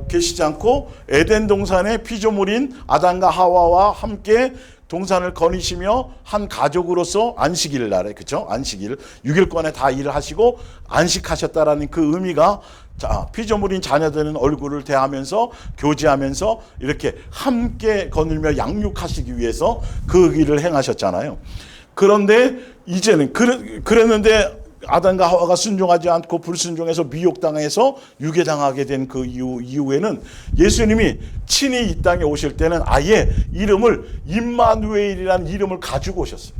계시지 않고 에덴 동산의 피조물인 아담과 하와와 함께 동산을 거니시며 한 가족으로서 안식일 날에, 그렇죠? 안식일 6일권에 다 일을 하시고 안식하셨다라는 그 의미가, 피조물인 자녀들은 얼굴을 대하면서 교제하면서 이렇게 함께 거닐며 양육하시기 위해서 그 일을 행하셨잖아요. 그런데 이제는 그랬는데 아담과 하와가 순종하지 않고 불순종해서 미혹당해서 유괴당하게 된 그 이후에는 예수님이 친히 이 땅에 오실 때는 아예 이름을 임마누엘이라는 이름을 가지고 오셨어요.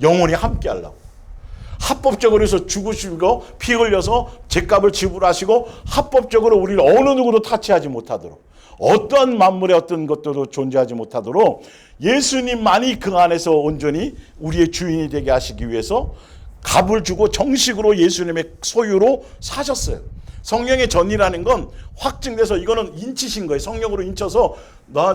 영원히 함께 하려고. 합법적으로 해서 죽으시고 피 흘려서 죗값을 지불하시고 합법적으로 우리를 어느 누구도 타치하지 못하도록, 어떠한 만물의 어떤 것들도 존재하지 못하도록 예수님만이 그 안에서 온전히 우리의 주인이 되게 하시기 위해서 값을 주고 정식으로 예수님의 소유로 사셨어요. 성령의 전이라는 건 확증돼서, 이거는 인치신 거예요. 성령으로 인쳐서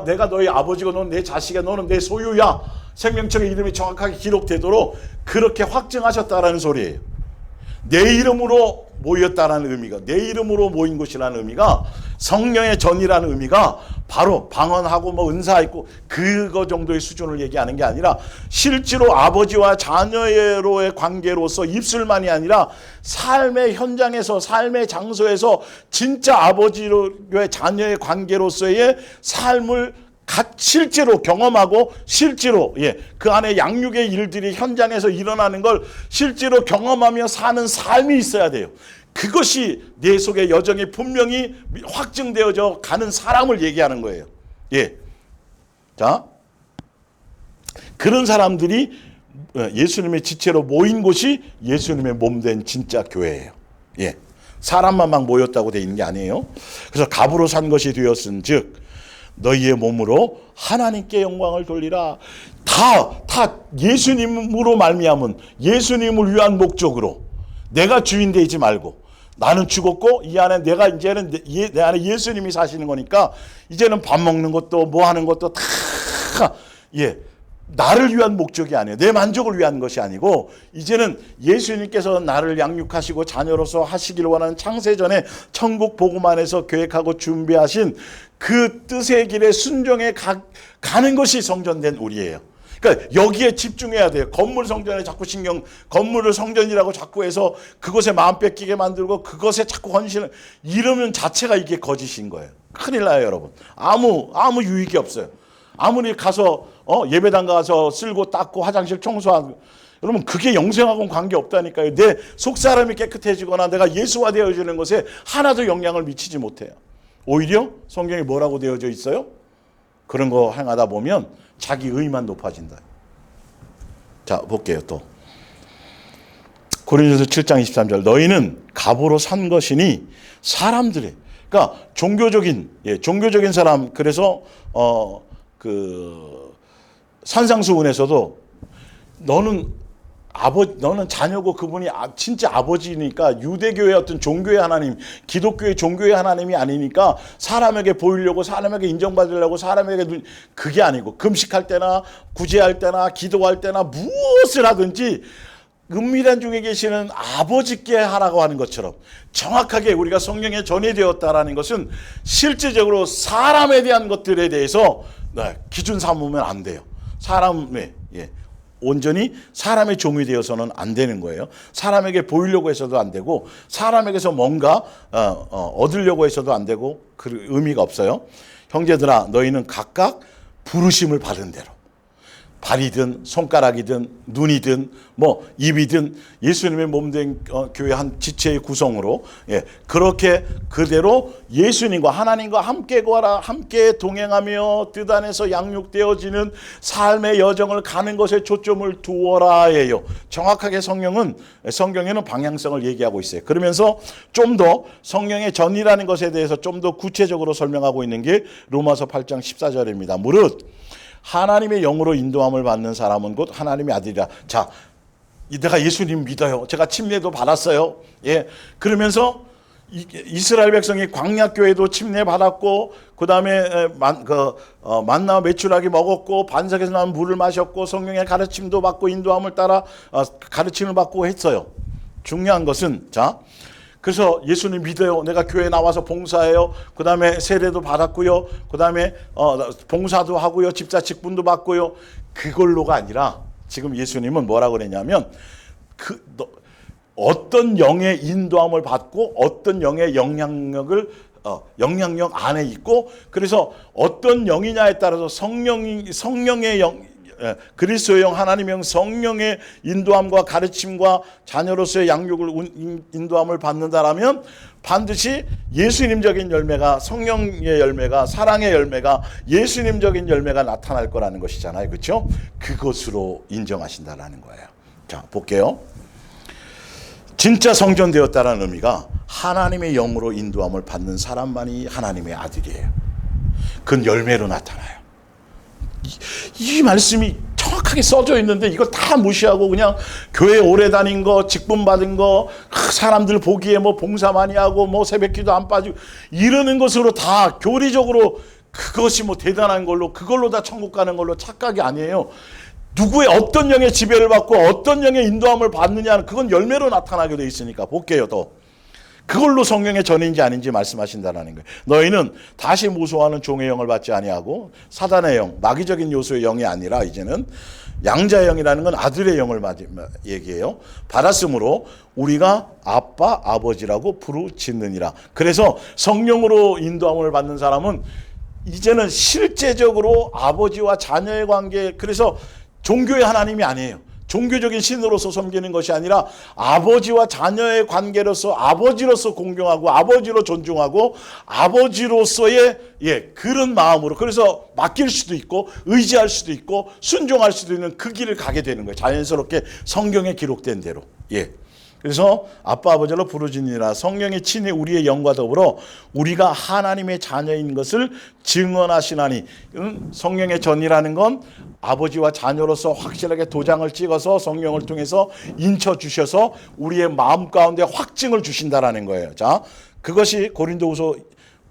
내가 너희 아버지고 너는 내 자식이야, 너는 내 소유야, 생명책의 이름이 정확하게 기록되도록 그렇게 확증하셨다라는 소리예요. 내 이름으로 모였다라는 의미가, 내 이름으로 모인 것이라는 의미가, 성령의 전이라는 의미가 바로 방언하고 뭐 은사 있고 그거 정도의 수준을 얘기하는 게 아니라 실제로 아버지와 자녀로의 관계로서 입술만이 아니라 삶의 현장에서, 삶의 장소에서 진짜 아버지의 자녀의 관계로서의 삶을 실제로 경험하고 실제로 그 안에 양육의 일들이 현장에서 일어나는 걸 실제로 경험하며 사는 삶이 있어야 돼요. 그것이 내 속에 여정이 분명히 확증되어져 가는 사람을 얘기하는 거예요. 자, 그런 사람들이 예수님의 지체로 모인 곳이 예수님의 몸된 진짜 교회예요. 예. 사람만 막 모였다고 돼 있는 게 아니에요. 그래서 갑으로 산 것이 되었은즉 너희의 몸으로 하나님께 영광을 돌리라. 다 예수님으로 말미암은 예수님을 위한 목적으로 내가 주인 되지 말고 나는 죽었고 이 안에 내가 이제는 내 안에 예수님이 사시는 거니까 이제는 밥 먹는 것도 뭐 하는 것도 다 나를 위한 목적이 아니에요. 내 만족을 위한 것이 아니고 이제는 예수님께서 나를 양육하시고 자녀로서 하시길 원하는 창세전에 천국 복음 안에서 계획하고 준비하신 그 뜻의 길에 순종해 가는 것이 성전된 우리예요. 그러니까 여기에 집중해야 돼요. 건물 성전에 자꾸 건물을 성전이라고 자꾸 해서 그것에 마음 뺏기게 만들고 그것에 자꾸 헌신을 이러면 자체가 이게 거짓인 거예요. 큰일 나요, 여러분. 아무 유익이 없어요. 아무리 가서 예배당 가서 쓸고 닦고 화장실 청소하고 여러분 그게 영생하고는 관계없다니까요. 내 속사람이 깨끗해지거나 내가 예수화 되어지는 것에 하나도 영향을 미치지 못해요. 오히려 성경에 뭐라고 되어져 있어요? 그런 거 행하다 보면 자기 의만 높아진다. 자, 볼게요. 또 고린도서 7장 23절 너희는 갑으로 산 것이니 사람들의 그러니까 종교적인 사람 그래서 산상수훈에서도 너는 자녀고 그분이 진짜 아버지니까 유대교의 어떤 종교의 하나님, 기독교의 종교의 하나님이 아니니까 사람에게 보이려고 사람에게 인정받으려고 사람에게 그게 아니고 금식할 때나 구제할 때나 기도할 때나 무엇을 하든지 은밀한 중에 계시는 아버지께 하라고 하는 것처럼 정확하게 우리가 성령에 전이되었다라는 것은 실질적으로 사람에 대한 것들에 대해서 기준 삼으면 안 돼요. 온전히 사람의 종이 되어서는 안 되는 거예요. 사람에게 보이려고 해서도 안 되고 사람에게서 뭔가 얻으려고 해서도 안 되고 그 의미가 없어요. 형제들아 너희는 각각 부르심을 받은 대로 발이든 손가락이든 눈이든 뭐 입이든 예수님의 몸된 교회 한 지체의 구성으로 그렇게 그대로 예수님과 하나님과 함께 거하라 함께 동행하며 뜻 안에서 양육되어지는 삶의 여정을 가는 것에 초점을 두어라예요. 정확하게 성경에는 방향성을 얘기하고 있어요. 그러면서 좀 더 성령의 전이라는 것에 대해서 좀 더 구체적으로 설명하고 있는 게 로마서 8장 14절입니다. 무릇 하나님의 영으로 인도함을 받는 사람은 곧 하나님의 아들이라. 자, 내가 예수님 믿어요. 제가 침례도 받았어요. 그러면서 이스라엘 백성이 광야교회도 침례 받았고 그 다음에 만나 메추라기 먹었고 반석에서 나온 물을 마셨고 성령의 가르침도 받고 인도함을 따라 가르침을 받고 했어요. 중요한 것은 그래서 예수님 믿어요. 내가 교회 나와서 봉사해요. 그 다음에 세례도 받았고요. 그 다음에 봉사도 하고요. 집사 직분도 받고요. 그걸로가 아니라 지금 예수님은 뭐라고 그랬냐면 어떤 영의 인도함을 받고 어떤 영의 영향력 안에 있고 그래서 어떤 영이냐에 따라서 성령의 영 그리스도의 영, 하나님의 영, 성령의 인도함과 가르침과 자녀로서의 양육을 인도함을 받는다라면 반드시 예수님적인 열매가 성령의 열매가 사랑의 열매가 예수님적인 열매가 나타날 거라는 것이잖아요. 그렇죠? 그것으로 인정하신다라는 거예요. 자, 볼게요. 진짜 성전되었다라는 의미가 하나님의 영으로 인도함을 받는 사람만이 하나님의 아들이에요. 그건 열매로 나타나요. 이 말씀이 정확하게 써져 있는데 이걸 다 무시하고 그냥 교회 오래 다닌 거, 직분 받은 거, 사람들 보기에 뭐 봉사 많이 하고 뭐 새벽기도 안 빠지고 이러는 것으로 다 교리적으로 그것이 뭐 대단한 걸로 그걸로 다 천국 가는 걸로 착각이 아니에요. 누구의 어떤 영의 지배를 받고 어떤 영의 인도함을 받느냐는 그건 열매로 나타나게 돼 있으니까 볼게요. 또 그걸로 성령의 전인지 아닌지 말씀하신다는 거예요. 너희는 다시 모소하는 종의 영을 받지 아니하고 사단의 영, 마귀적인 요소의 영이 아니라 이제는 양자의 영이라는 건 아들의 영을 얘기해요. 받았으므로 우리가 아빠, 아버지라고 부르짖느니라. 그래서 성령으로 인도함을 받는 사람은 이제는 실제적으로 아버지와 자녀의 관계, 그래서 종교의 하나님이 아니에요. 종교적인 신으로서 섬기는 것이 아니라 아버지와 자녀의 관계로서 아버지로서 공경하고 아버지로 존중하고 아버지로서의 그런 마음으로, 그래서 맡길 수도 있고 의지할 수도 있고 순종할 수도 있는 그 길을 가게 되는 거예요. 자연스럽게 성경에 기록된 대로. 그래서 아빠 아버지로 부르짖으니라. 성령이 친히 우리의 영과 더불어 우리가 하나님의 자녀인 것을 증언하시나니. 성령의 전이라는 건 아버지와 자녀로서 확실하게 도장을 찍어서 성령을 통해서 인쳐 주셔서 우리의 마음 가운데 확증을 주신다라는 거예요. 자, 그것이 고린도후서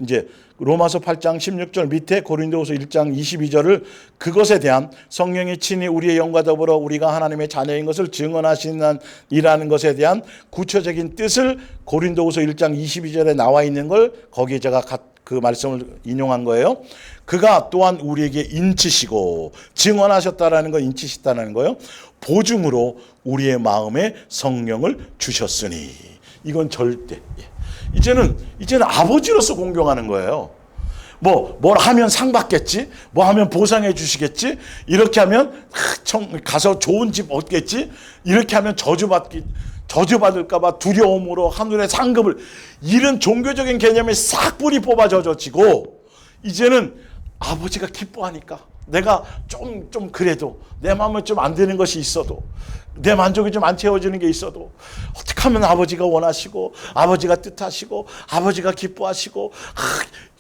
이제 로마서 8장 16절 밑에 고린도후서 1장 22절을 그것에 대한 성령이 친히 우리의 영과 더불어 우리가 하나님의 자녀인 것을 증언하시는이라는 것에 대한 구체적인 뜻을 고린도후서 1장 22절에 나와 있는 걸 거기에 제가 그 말씀을 인용한 거예요. 그가 또한 우리에게 인치시고, 증언하셨다라는 거, 인치시다라는 거예요. 보증으로 우리의 마음에 성령을 주셨으니. 이건 절대. 이제는 아버지로서 공경하는 거예요. 뭘 하면 상 받겠지? 뭐 하면 보상해 주시겠지? 이렇게 하면 가서 좋은 집 얻겠지? 이렇게 하면 저주받을까봐 두려움으로 하늘의 상급을, 이런 종교적인 개념에 싹 뿌리 뽑아 젖어지고, 이제는 아버지가 기뻐하니까 내가 좀 그래도 내 마음에 좀 안 되는 것이 있어도, 내 만족이 좀 안 채워지는 게 있어도 어떻게 하면 아버지가 원하시고 아버지가 뜻하시고 아버지가 기뻐하시고,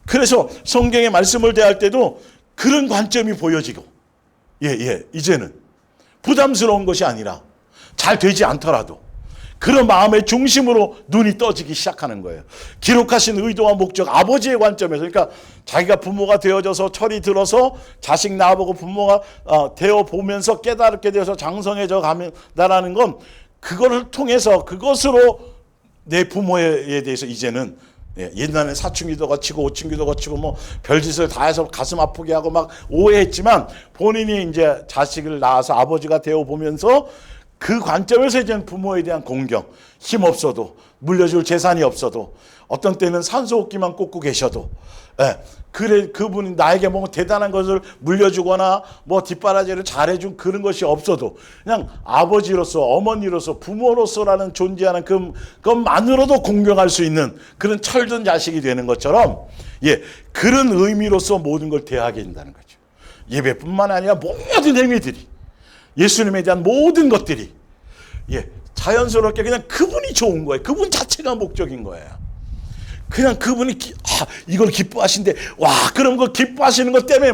그래서 성경의 말씀을 대할 때도 그런 관점이 보여지고, 이제는 부담스러운 것이 아니라 잘 되지 않더라도 그런 마음의 중심으로 눈이 떠지기 시작하는 거예요. 기록하신 의도와 목적, 아버지의 관점에서. 그러니까 자기가 부모가 되어져서 철이 들어서 자식 낳아보고 부모가 되어 보면서 깨닫게 되어서 장성해져 가면다라는 건, 그거를 통해서 그것으로 내 부모에 대해서 이제는, 옛날에 사춘기도 거치고 오춘기도 거치고 뭐 별짓을 다 해서 가슴 아프게 하고 막 오해했지만, 본인이 이제 자식을 낳아서 아버지가 되어 보면서 그 관점에서 이제 부모에 대한 공경, 힘 없어도, 물려줄 재산이 없어도, 어떤 때는 산소호흡기만 꽂고 계셔도, 그래, 그분이 나에게 뭔가 대단한 것을 물려주거나 뭐 뒷바라지를 잘해준 그런 것이 없어도 그냥 아버지로서, 어머니로서, 부모로서라는 존재하는 그것만으로도 공경할 수 있는 그런 철든 자식이 되는 것처럼, 그런 의미로서 모든 걸 대하게 된다는 거죠. 예배뿐만 아니라 모든 행위들이, 예수님에 대한 모든 것들이 자연스럽게 그냥 그분이 좋은 거예요. 그분 자체가 목적인 거예요. 그냥 그분이 이걸 기뻐하신데, 그럼 그 기뻐하시는 것 때문에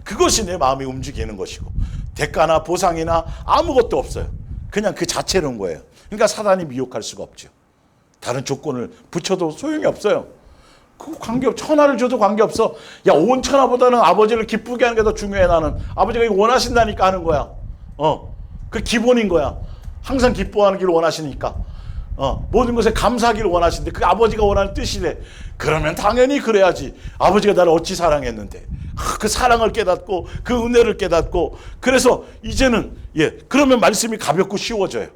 그것이 내 마음이 움직이는 것이고, 대가나 보상이나 아무것도 없어요. 그냥 그 자체로인 거예요. 그러니까 사단이 미혹할 수가 없죠. 다른 조건을 붙여도 소용이 없어요. 그 관계없, 천하를 줘도 관계없어. 온 천하보다는 아버지를 기쁘게 하는 게 더 중요해. 나는 아버지가 이거 원하신다니까 하는 거야. 그 기본인 거야. 항상 기뻐하기를 원하시니까. 모든 것에 감사하기를 원하시는데 그게 아버지가 원하는 뜻이래. 그러면 당연히 그래야지. 아버지가 나를 어찌 사랑했는데. 그 사랑을 깨닫고 그 은혜를 깨닫고, 그래서 이제는 그러면 말씀이 가볍고 쉬워져요.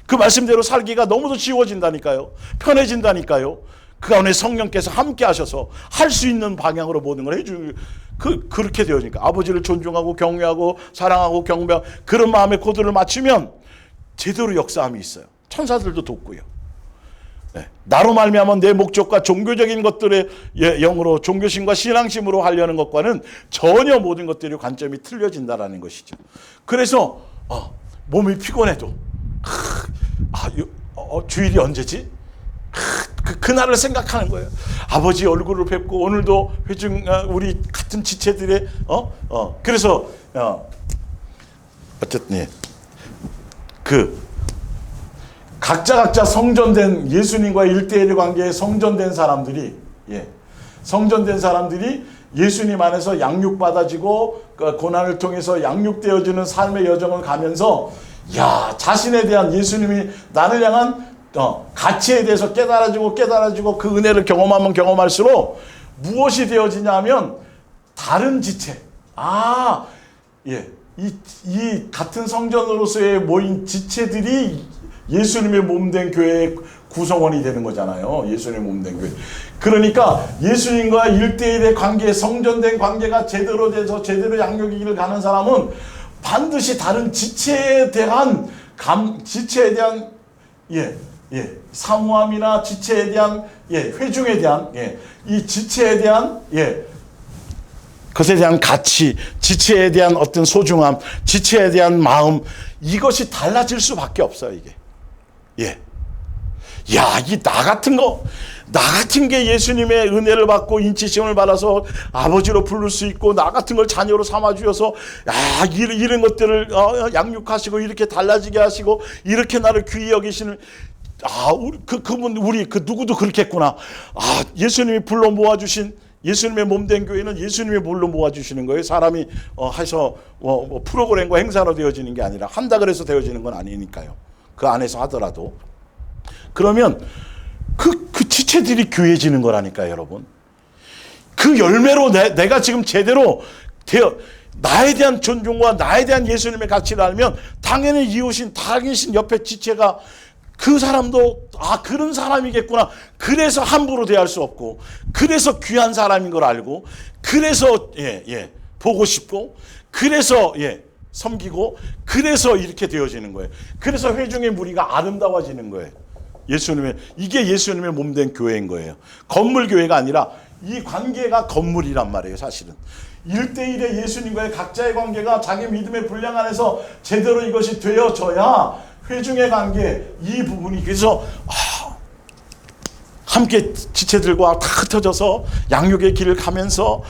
그 말씀대로 살기가 너무도 쉬워진다니까요. 편해진다니까요. 그 가운데 성령께서 함께 하셔서 할 수 있는 방향으로 모든 걸 해주는, 그렇게 되어지니까 아버지를 존중하고 경외하고 사랑하고 경배하고 그런 마음의 코드를 맞추면 제대로 역사함이 있어요. 천사들도 돕고요. 나로 말미암아 내 목적과 종교적인 것들의 영으로, 종교심과 신앙심으로 하려는 것과는 전혀 모든 것들이 관점이 틀려진다라는 것이죠. 그래서 몸이 피곤해도 주일이 언제지? 그날을 생각하는 거예요. 아버지 얼굴을 뵙고 오늘도 회중 우리 같은 지체들의 그래서 어쨌든 각자 성전된 예수님과의 일대일 관계에 성전된 사람들이 예수님 안에서 양육받아지고 고난을 통해서 양육되어지는 삶의 여정을 가면서 자신에 대한, 예수님이 나를 향한 가치에 대해서 깨달아지고 그 은혜를 경험하면 경험할수록 무엇이 되어지냐 하면 다른 지체, 이 같은 성전으로서의 모인 지체들이 예수님의 몸된 교회의 구성원이 되는 거잖아요. 예수님의 몸된 교회. 그러니까 예수님과 1대1의 관계, 성전된 관계가 제대로 돼서 제대로 양육이기를 가는 사람은 반드시 다른 지체에 대한 지체에 대한 사모함이나 지체에 대한 회중에 대한 이 지체에 대한 것에 대한 가치, 지체에 대한 어떤 소중함, 지체에 대한 마음, 이것이 달라질 수밖에 없어요, 이게. 야, 이 나 같은 게 예수님의 은혜를 받고 인치심을 받아서 아버지로 부를 수 있고, 나 같은 걸 자녀로 삼아주셔서, 야, 이런 것들을 양육하시고, 이렇게 달라지게 하시고, 이렇게 나를 귀히 여기시는, 그분, 누구도 그렇겠구나. 예수님이 불러 모아주신, 예수님의 몸된 교회는 예수님이 물로 모아주시는 거예요. 사람이 해서 프로그램과 행사로 되어지는 게 아니라, 한다 그래서 되어지는 건 아니니까요. 그 안에서 하더라도. 그러면 그 지체들이 귀해지는 거라니까요, 여러분. 그 열매로 내가 지금 제대로 나에 대한 존중과 나에 대한 예수님의 가치를 알면, 당연히 이웃인, 당신 옆에 지체가 그 사람도 그런 사람이겠구나. 그래서 함부로 대할 수 없고, 그래서 귀한 사람인 걸 알고, 그래서 보고 싶고, 그래서 섬기고, 그래서 이렇게 되어지는 거예요. 그래서 회중의 무리가 아름다워지는 거예요. 이게 예수님의 몸된 교회인 거예요. 건물 교회가 아니라 이 관계가 건물이란 말이에요, 사실은. 1대1의 예수님과의 각자의 관계가 자기 믿음의 분량 안에서 제대로 이것이 되어져야 회중의 관계, 이 부분이, 그래서 함께 지체들과 다 흩어져서 양육의 길을 가면서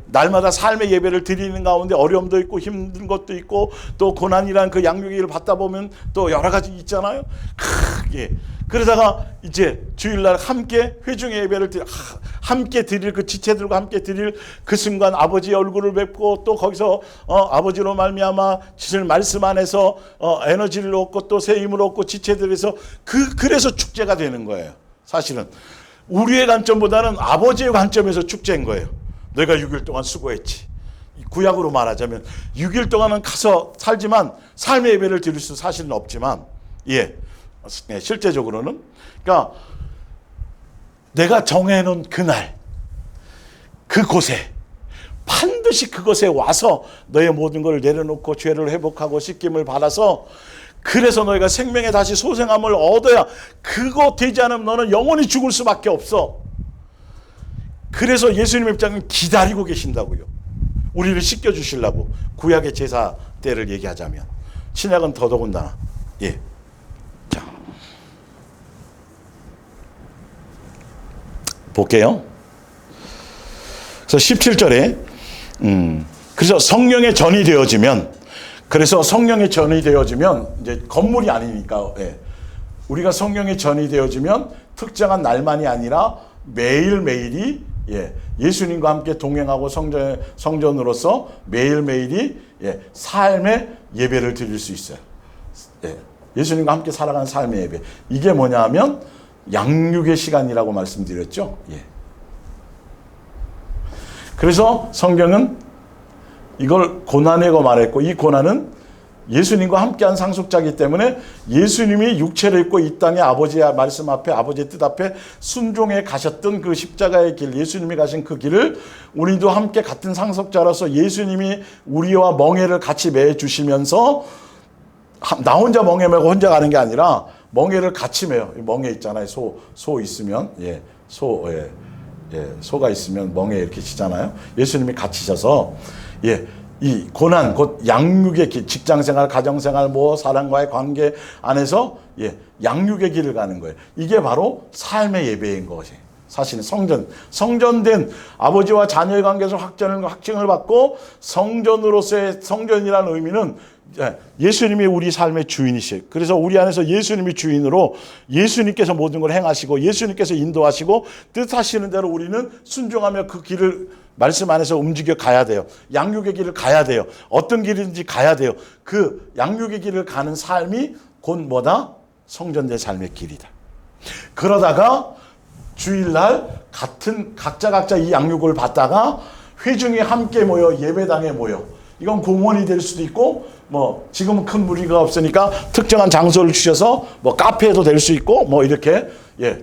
날마다 삶의 예배를 드리는 가운데 어려움도 있고 힘든 것도 있고, 또 고난이란 그 양육의 길을 받다 보면 또 여러 가지 있잖아요. 그러다가 이제 주일날 함께 회중의 예배를 함께 드릴, 그 지체들과 함께 드릴 그 순간 아버지의 얼굴을 뵙고, 또 거기서 아버지로 말미암아 주실 말씀 안에서 에너지를 얻고, 또 새 힘을 얻고, 지체들에서 그래서 축제가 되는 거예요. 사실은 우리의 관점보다는 아버지의 관점에서 축제인 거예요. 내가 6일 동안 수고했지. 구약으로 말하자면 6일 동안은 가서 살지만 삶의 예배를 드릴 수 사실은 없지만, 실제적으로는, 그러니까 내가 정해놓은 그날, 그곳에 반드시 그것에 와서 너의 모든 걸 내려놓고 죄를 회복하고 씻김을 받아서, 그래서 너희가 생명에 다시 소생함을 얻어야, 그거 되지 않으면 너는 영원히 죽을 수밖에 없어. 그래서 예수님의 입장은 기다리고 계신다고요. 우리를 씻겨주시려고. 구약의 제사 때를 얘기하자면, 신약은 더더군다나. 자, 볼게요. 그래서 17절에 그래서 성령의 전이 되어지면, 이제 건물이 아니니까, 우리가 성령의 전이 되어지면 특정한 날만이 아니라 매일매일이 예수님과 함께 동행하고 성전으로서 매일매일이 삶의 예배를 드릴 수 있어요. 예수님과 함께 살아가는 삶의 예배. 이게 뭐냐 하면 양육의 시간이라고 말씀드렸죠. 그래서 성경은 이걸 고난이라고 말했고, 이 고난은 예수님과 함께한 상속자이기 때문에 예수님이 육체를 입고 이 땅에 아버지의 말씀 앞에, 아버지의 뜻 앞에 순종해 가셨던 그 십자가의 길, 예수님이 가신 그 길을 우리도 함께 같은 상속자로서 예수님이 우리와 멍에를 같이 매주시면서, 나 혼자 멍에 매고 혼자 가는 게 아니라 멍에를 같이 매요. 멍에 있잖아요. 소 있으면, 소가 있으면 멍에 이렇게 치잖아요. 예수님이 같이 져서, 이 고난, 곧 양육의 길, 직장생활, 가정생활, 사람과의 관계 안에서 양육의 길을 가는 거예요. 이게 바로 삶의 예배인 것이에요. 사실은 성전된 아버지와 자녀의 관계에서 확증을 받고, 성전으로서의, 성전이라는 의미는 예수님이 우리 삶의 주인이시에요. 그래서 우리 안에서 예수님이 주인으로, 예수님께서 모든 걸 행하시고, 예수님께서 인도하시고, 뜻하시는 대로 우리는 순종하며 그 길을 말씀 안에서 움직여 가야 돼요. 양육의 길을 가야 돼요. 어떤 길인지 가야 돼요. 그 양육의 길을 가는 삶이 곧 뭐다? 성전된 삶의 길이다. 그러다가 주일날 각자 이 양육을 받다가 회중이 함께 모여 예배당에 모여. 이건 공원이 될 수도 있고, 지금은 큰 무리가 없으니까 특정한 장소를 주셔서 카페도 될 수 있고, 이렇게,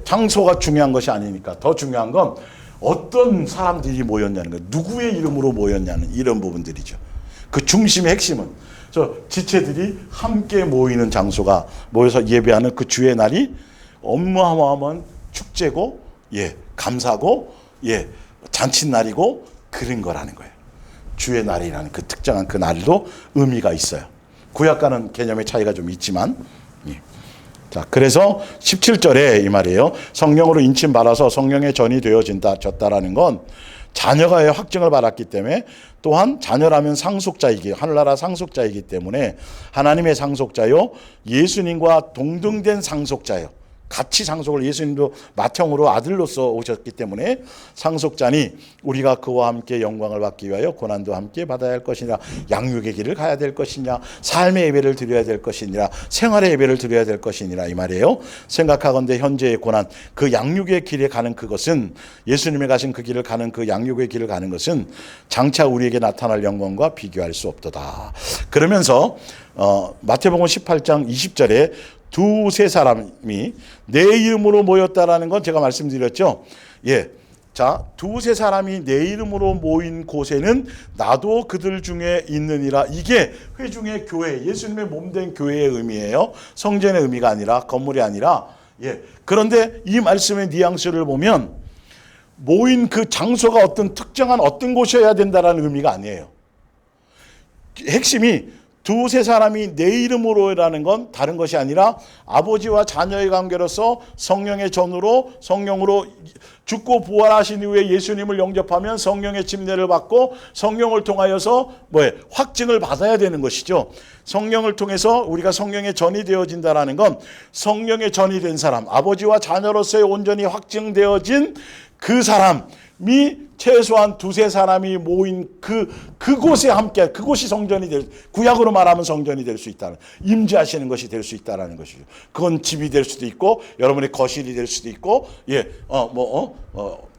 장소가 중요한 것이 아니니까. 더 중요한 건 어떤 사람들이 모였냐는 거예요. 누구의 이름으로 모였냐는 이런 부분들이죠. 그 중심의 핵심은 저 지체들이 함께 모이는 장소가 모여서 예배하는 그 주의 날이 어마어마한 축제고 감사고 잔칫날이고 그런 거라는 거예요. 주의 날이라는 그 특정한 그 날도 의미가 있어요. 구약과는 개념의 차이가 좀 있지만 자, 그래서 17절에 이 말이에요. 성령으로 인침받아서 성령의 전이 되어졌다라는 건 자녀가 확증을 받았기 때문에 또한 자녀라면 상속자이기 하늘나라 상속자이기 때문에 하나님의 상속자요 예수님과 동등된 상속자요. 같이 상속을 예수님도 맏형으로 아들로서 오셨기 때문에 상속자니 우리가 그와 함께 영광을 받기 위하여 고난도 함께 받아야 할 것이냐 양육의 길을 가야 될 것이냐 삶의 예배를 드려야 될 것이니라 생활의 예배를 드려야 될 것이니라 이 말이에요. 생각하건대 현재의 고난 그 양육의 길에 가는 그것은 예수님이 가신 그 길을 가는 그 양육의 길을 가는 것은 장차 우리에게 나타날 영광과 비교할 수 없도다. 그러면서 마태복음 18장 20절에 두세 사람이 내 이름으로 모였다라는 건 제가 말씀드렸죠. 자, 두세 사람이 내 이름으로 모인 곳에는 나도 그들 중에 있느니라. 이게 회중의 교회, 예수님의 몸된 교회의 의미예요. 성전의 의미가 아니라 건물이 아니라. 그런데 이 말씀의 뉘앙스를 보면 모인 그 장소가 어떤 특정한 어떤 곳이어야 된다라는 의미가 아니에요. 핵심이 두세 사람이 내 이름으로라는 건 다른 것이 아니라 아버지와 자녀의 관계로서 성령의 전으로 성령으로 죽고 부활하신 이후에 예수님을 영접하면 성령의 침례를 받고 성령을 통하여서 확증을 받아야 되는 것이죠. 성령을 통해서 우리가 성령의 전이 되어진다라는 건 성령의 전이 된 사람, 아버지와 자녀로서의 온전히 확증되어진 그 사람이 최소한 두세 사람이 모인 그곳에 함께 그곳이 성전이 구약으로 말하면 성전이 될 수 있다는 임재하시는 것이 될 수 있다라는 것이죠. 그건 집이 될 수도 있고 여러분의 거실이 될 수도 있고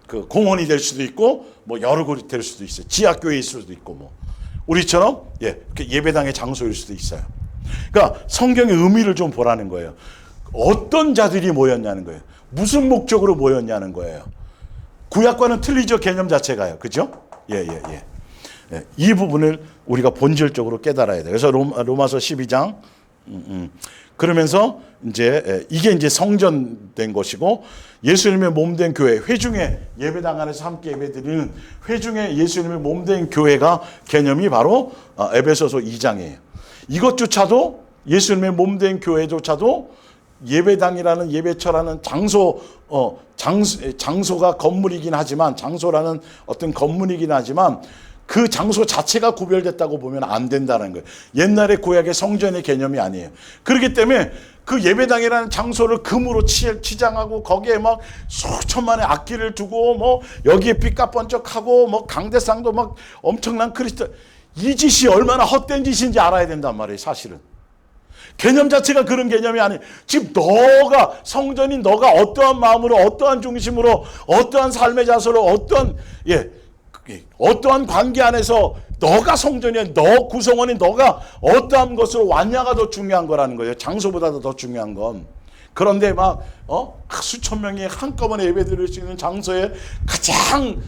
그 공원이 될 수도 있고 여러 곳이 될 수도 있어요. 지하교회일 수도 있고 우리처럼 예배당의 장소일 수도 있어요. 그러니까 성경의 의미를 좀 보라는 거예요. 어떤 자들이 모였냐는 거예요. 무슨 목적으로 모였냐는 거예요. 구약과는 틀리죠. 개념 자체가요. 그죠? 이 부분을 우리가 본질적으로 깨달아야 돼요. 그래서 로마서 12장 그러면서 이게 이제 성전된 것이고 예수님의 몸된 교회, 회중의 예배당 안에서 함께 예배드리는 회중의 예수님의 몸된 교회가 개념이 바로 에베소서 2장이에요. 이것조차도 예수님의 몸된 교회조차도 예배당이라는 예배처라는 장소가 건물이긴 하지만 장소라는 어떤 건물이긴 하지만 그 장소 자체가 구별됐다고 보면 안 된다는 거예요. 옛날의 구약의 성전의 개념이 아니에요. 그렇기 때문에 그 예배당이라는 장소를 금으로 치장하고 거기에 막 수천만의 악기를 두고 여기에 빛과 번쩍하고 강대상도 막 엄청난 크리스탈 이 짓이 얼마나 헛된 짓인지 알아야 된단 말이에요. 사실은. 개념 자체가 그런 개념이 아니에요. 지금 너가 성전인 너가 어떠한 마음으로 어떠한 중심으로 어떠한 삶의 자세로 어떠한 관계 안에서 너가 성전이야. 너 구성원인 너가 어떠한 것으로 왔냐가 더 중요한 거라는 거예요. 장소보다도 더 중요한 건. 그런데 수천 명이 한꺼번에 예배 드릴 수 있는 장소에 가장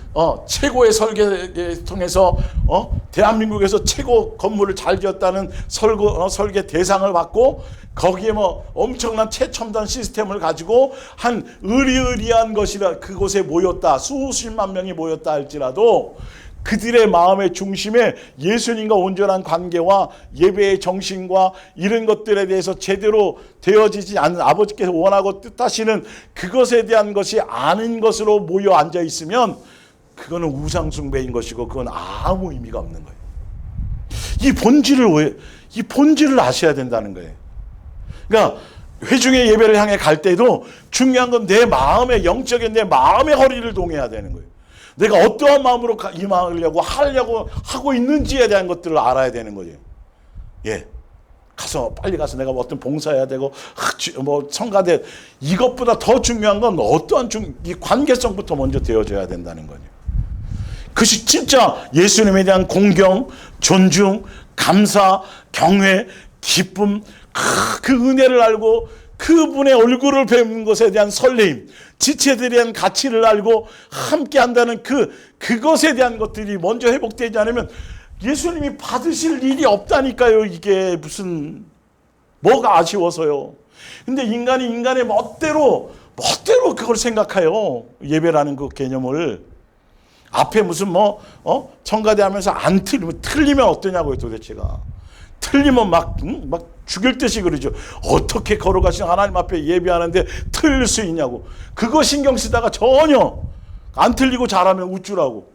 최고의 설계에 통해서 대한민국에서 최고 건물을 잘 지었다는 설계 대상을 받고 거기에 엄청난 최첨단 시스템을 가지고 한 의리의리한 것이라 그곳에 모였다. 수십만 명이 모였다 할지라도 그들의 마음의 중심에 예수님과 온전한 관계와 예배의 정신과 이런 것들에 대해서 제대로 되어지지 않는 아버지께서 원하고 뜻하시는 그것에 대한 것이 아닌 것으로 모여 앉아 있으면 그거는 우상숭배인 것이고 그건 아무 의미가 없는 거예요. 이 본질을 아셔야 된다는 거예요. 그러니까 회중의 예배를 향해 갈 때도 중요한 건 내 마음의 영적인 내 마음의 허리를 동해야 되는 거예요. 내가 어떠한 마음으로 임하려고 하고 있는지에 대한 것들을 알아야 되는 거죠. 빨리 가서 내가 어떤 봉사해야 되고 성가대 이것보다 더 중요한 건 어떠한 이 관계성부터 먼저 되어져야 된다는 거죠. 그것이 진짜 예수님에 대한 공경, 존중, 감사, 경외, 기쁨, 그 은혜를 알고 그분의 얼굴을 뵙는 것에 대한 설레임, 지체들에 대한 가치를 알고 함께 한다는 그것에 대한 것들이 먼저 회복되지 않으면 예수님이 받으실 일이 없다니까요. 이게 무슨 뭐가 아쉬워서요. 근데 인간이 인간의 멋대로 그걸 생각해요. 예배라는 그 개념을. 앞에 무슨 청가대 하면서 안 틀리면 어떠냐고요, 도대체가. 틀리면 막 죽일 듯이 그러죠. 어떻게 걸어가신 하나님 앞에 예배하는데 틀릴 수 있냐고. 그거 신경 쓰다가 전혀 안 틀리고 잘하면 우쭐하고.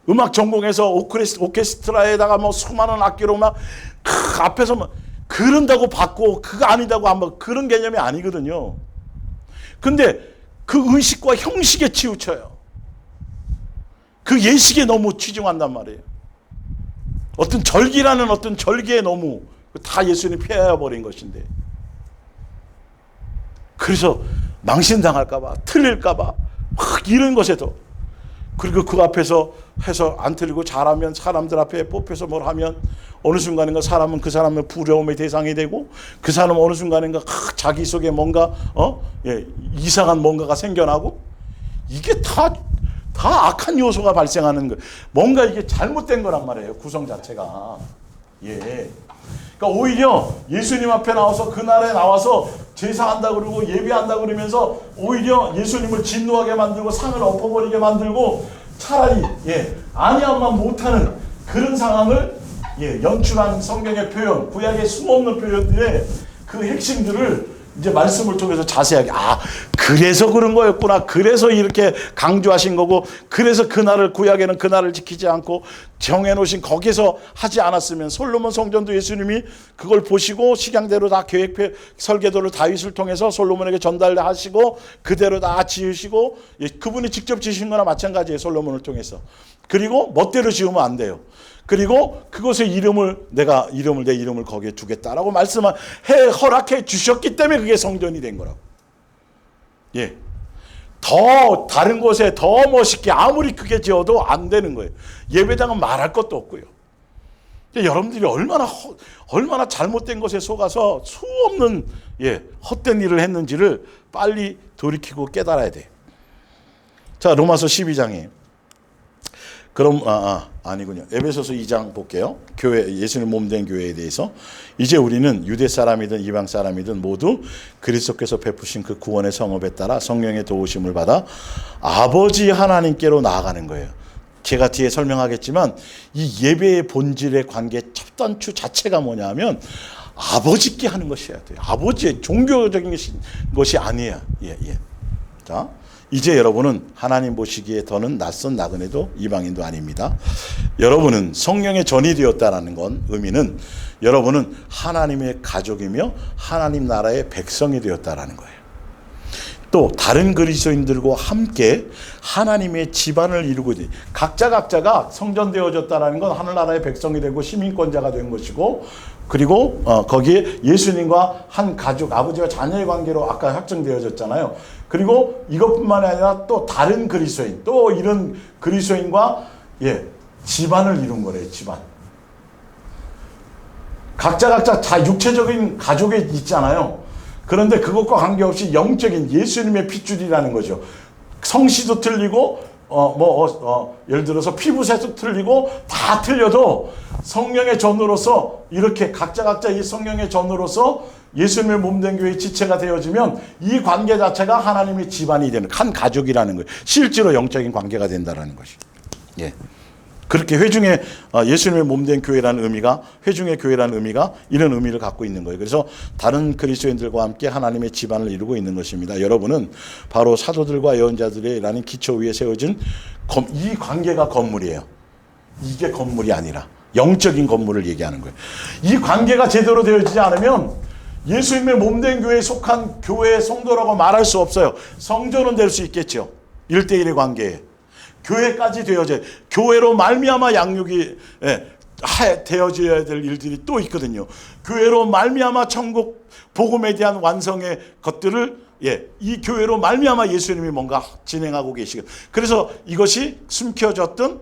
음악 전공해서 오케스트라에다가 수많은 악기로 앞에서 그런다고 받고 그거 아니다고 안 받고 그런 개념이 아니거든요. 근데 그 의식과 형식에 치우쳐요. 그 예식에 너무 치중한단 말이에요. 어떤 절기라는 어떤 절기에 너무 다 예수님 폐하버린 것인데. 그래서 망신당할까봐, 틀릴까봐, 막 이런 것에도. 그리고 그 앞에서 해서 안 틀리고 잘하면 사람들 앞에 뽑혀서 뭘 하면 어느 순간인가 사람은 그 사람의 부러움의 대상이 되고 그 사람은 어느 순간인가 자기 속에 뭔가 이상한 뭔가가 생겨나고 이게 다 악한 요소가 발생하는 거예요. 뭔가 이게 잘못된 거란 말이에요. 구성 자체가. 예. 그러니까 오히려 예수님 앞에 나와서 그날에 나와서 제사한다 그러고 예배한다 그러면서 오히려 예수님을 진노하게 만들고 상을 엎어버리게 만들고 차라리 아니함만 못하는 그런 상황을 연출한 성경의 표현, 구약의 숨없는 표현들의 그 핵심들을 이제 말씀을 통해서 자세하게 그래서 그런 거였구나. 그래서 이렇게 강조하신 거고 그래서 그날을 구약에는 그날을 지키지 않고 정해놓으신 거기서 하지 않았으면 솔로몬 성전도 예수님이 그걸 보시고 식양대로 다 설계도를 다윗을 통해서 솔로몬에게 전달하시고 그대로 다 지으시고 그분이 직접 지으신 거나 마찬가지예요. 솔로몬을 통해서. 그리고 멋대로 지으면 안 돼요. 그리고 그곳에 내 이름을 거기에 두겠다라고 허락해 주셨기 때문에 그게 성전이 된 거라고. 예. 더 다른 곳에 더 멋있게 아무리 크게 지어도 안 되는 거예요. 예배당은 말할 것도 없고요. 여러분들이 얼마나 잘못된 것에 속아서 수없는 헛된 일을 했는지를 빨리 돌이키고 깨달아야 돼. 자, 로마서 12장에 그럼 아니군요. 에베소서 2장 볼게요. 교회, 예수님 몸된 교회에 대해서. 이제 우리는 유대 사람이든 이방 사람이든 모두 그리스도께서 베푸신 그 구원의 성업에 따라 성령의 도우심을 받아 아버지 하나님께로 나아가는 거예요. 제가 뒤에 설명하겠지만 이 예배의 본질의 관계 첫 단추 자체가 뭐냐면 아버지께 하는 것이어야 돼요. 아버지의 종교적인 것이 아니에요. 자. 이제 여러분은 하나님 보시기에 더는 낯선 나그네도 이방인도 아닙니다. 여러분은 성령의 전이 되었다는 건 의미는 여러분은 하나님의 가족이며 하나님 나라의 백성이 되었다는 거예요. 또 다른 그리스도인들과 함께 하나님의 집안을 이루고 각자가 성전되어졌다는 건 하늘나라의 백성이 되고 시민권자가 된 것이고 그리고 거기에 예수님과 한 가족, 아버지와 자녀의 관계로 아까 확정되어졌잖아요. 그리고 이것뿐만 아니라 또 다른 그리스도인, 또 이런 그리스도인과 집안을 이룬 거래요. 집안. 각자 다 육체적인 가족에 있잖아요. 그런데 그것과 관계없이 영적인 예수님의 핏줄이라는 거죠. 성씨도 틀리고 예를 들어서 피부색도 틀리고 다 틀려도 성령의 전으로서 이렇게 각자 이 성령의 전으로서 예수님의 몸된 교회의 지체가 되어지면 이 관계 자체가 하나님의 집안이 되는 한 가족이라는 거예요. 실제로 영적인 관계가 된다는 것이. 예. 그렇게 회중의 예수님의 몸된 교회라는 의미가 회중의 교회라는 의미가 이런 의미를 갖고 있는 거예요. 그래서 다른 그리스도인들과 함께 하나님의 집안을 이루고 있는 것입니다. 여러분은 바로 사도들과 예언자들이라는 기초 위에 세워진 이 관계가 건물이에요. 이게 건물이 아니라 영적인 건물을 얘기하는 거예요. 이 관계가 제대로 되어지지 않으면 예수님의 몸된 교회에 속한 교회의 성도라고 말할 수 없어요. 성전은 될 수 있겠죠. 1대1의 관계에. 교회까지 되어져야 교회로 말미암아 양육이 되어져야 될 일들이 또 있거든요. 교회로 말미암아 천국 복음에 대한 완성의 것들을 이 교회로 말미암아 예수님이 뭔가 진행하고 계시고 그래서 이것이 숨겨졌던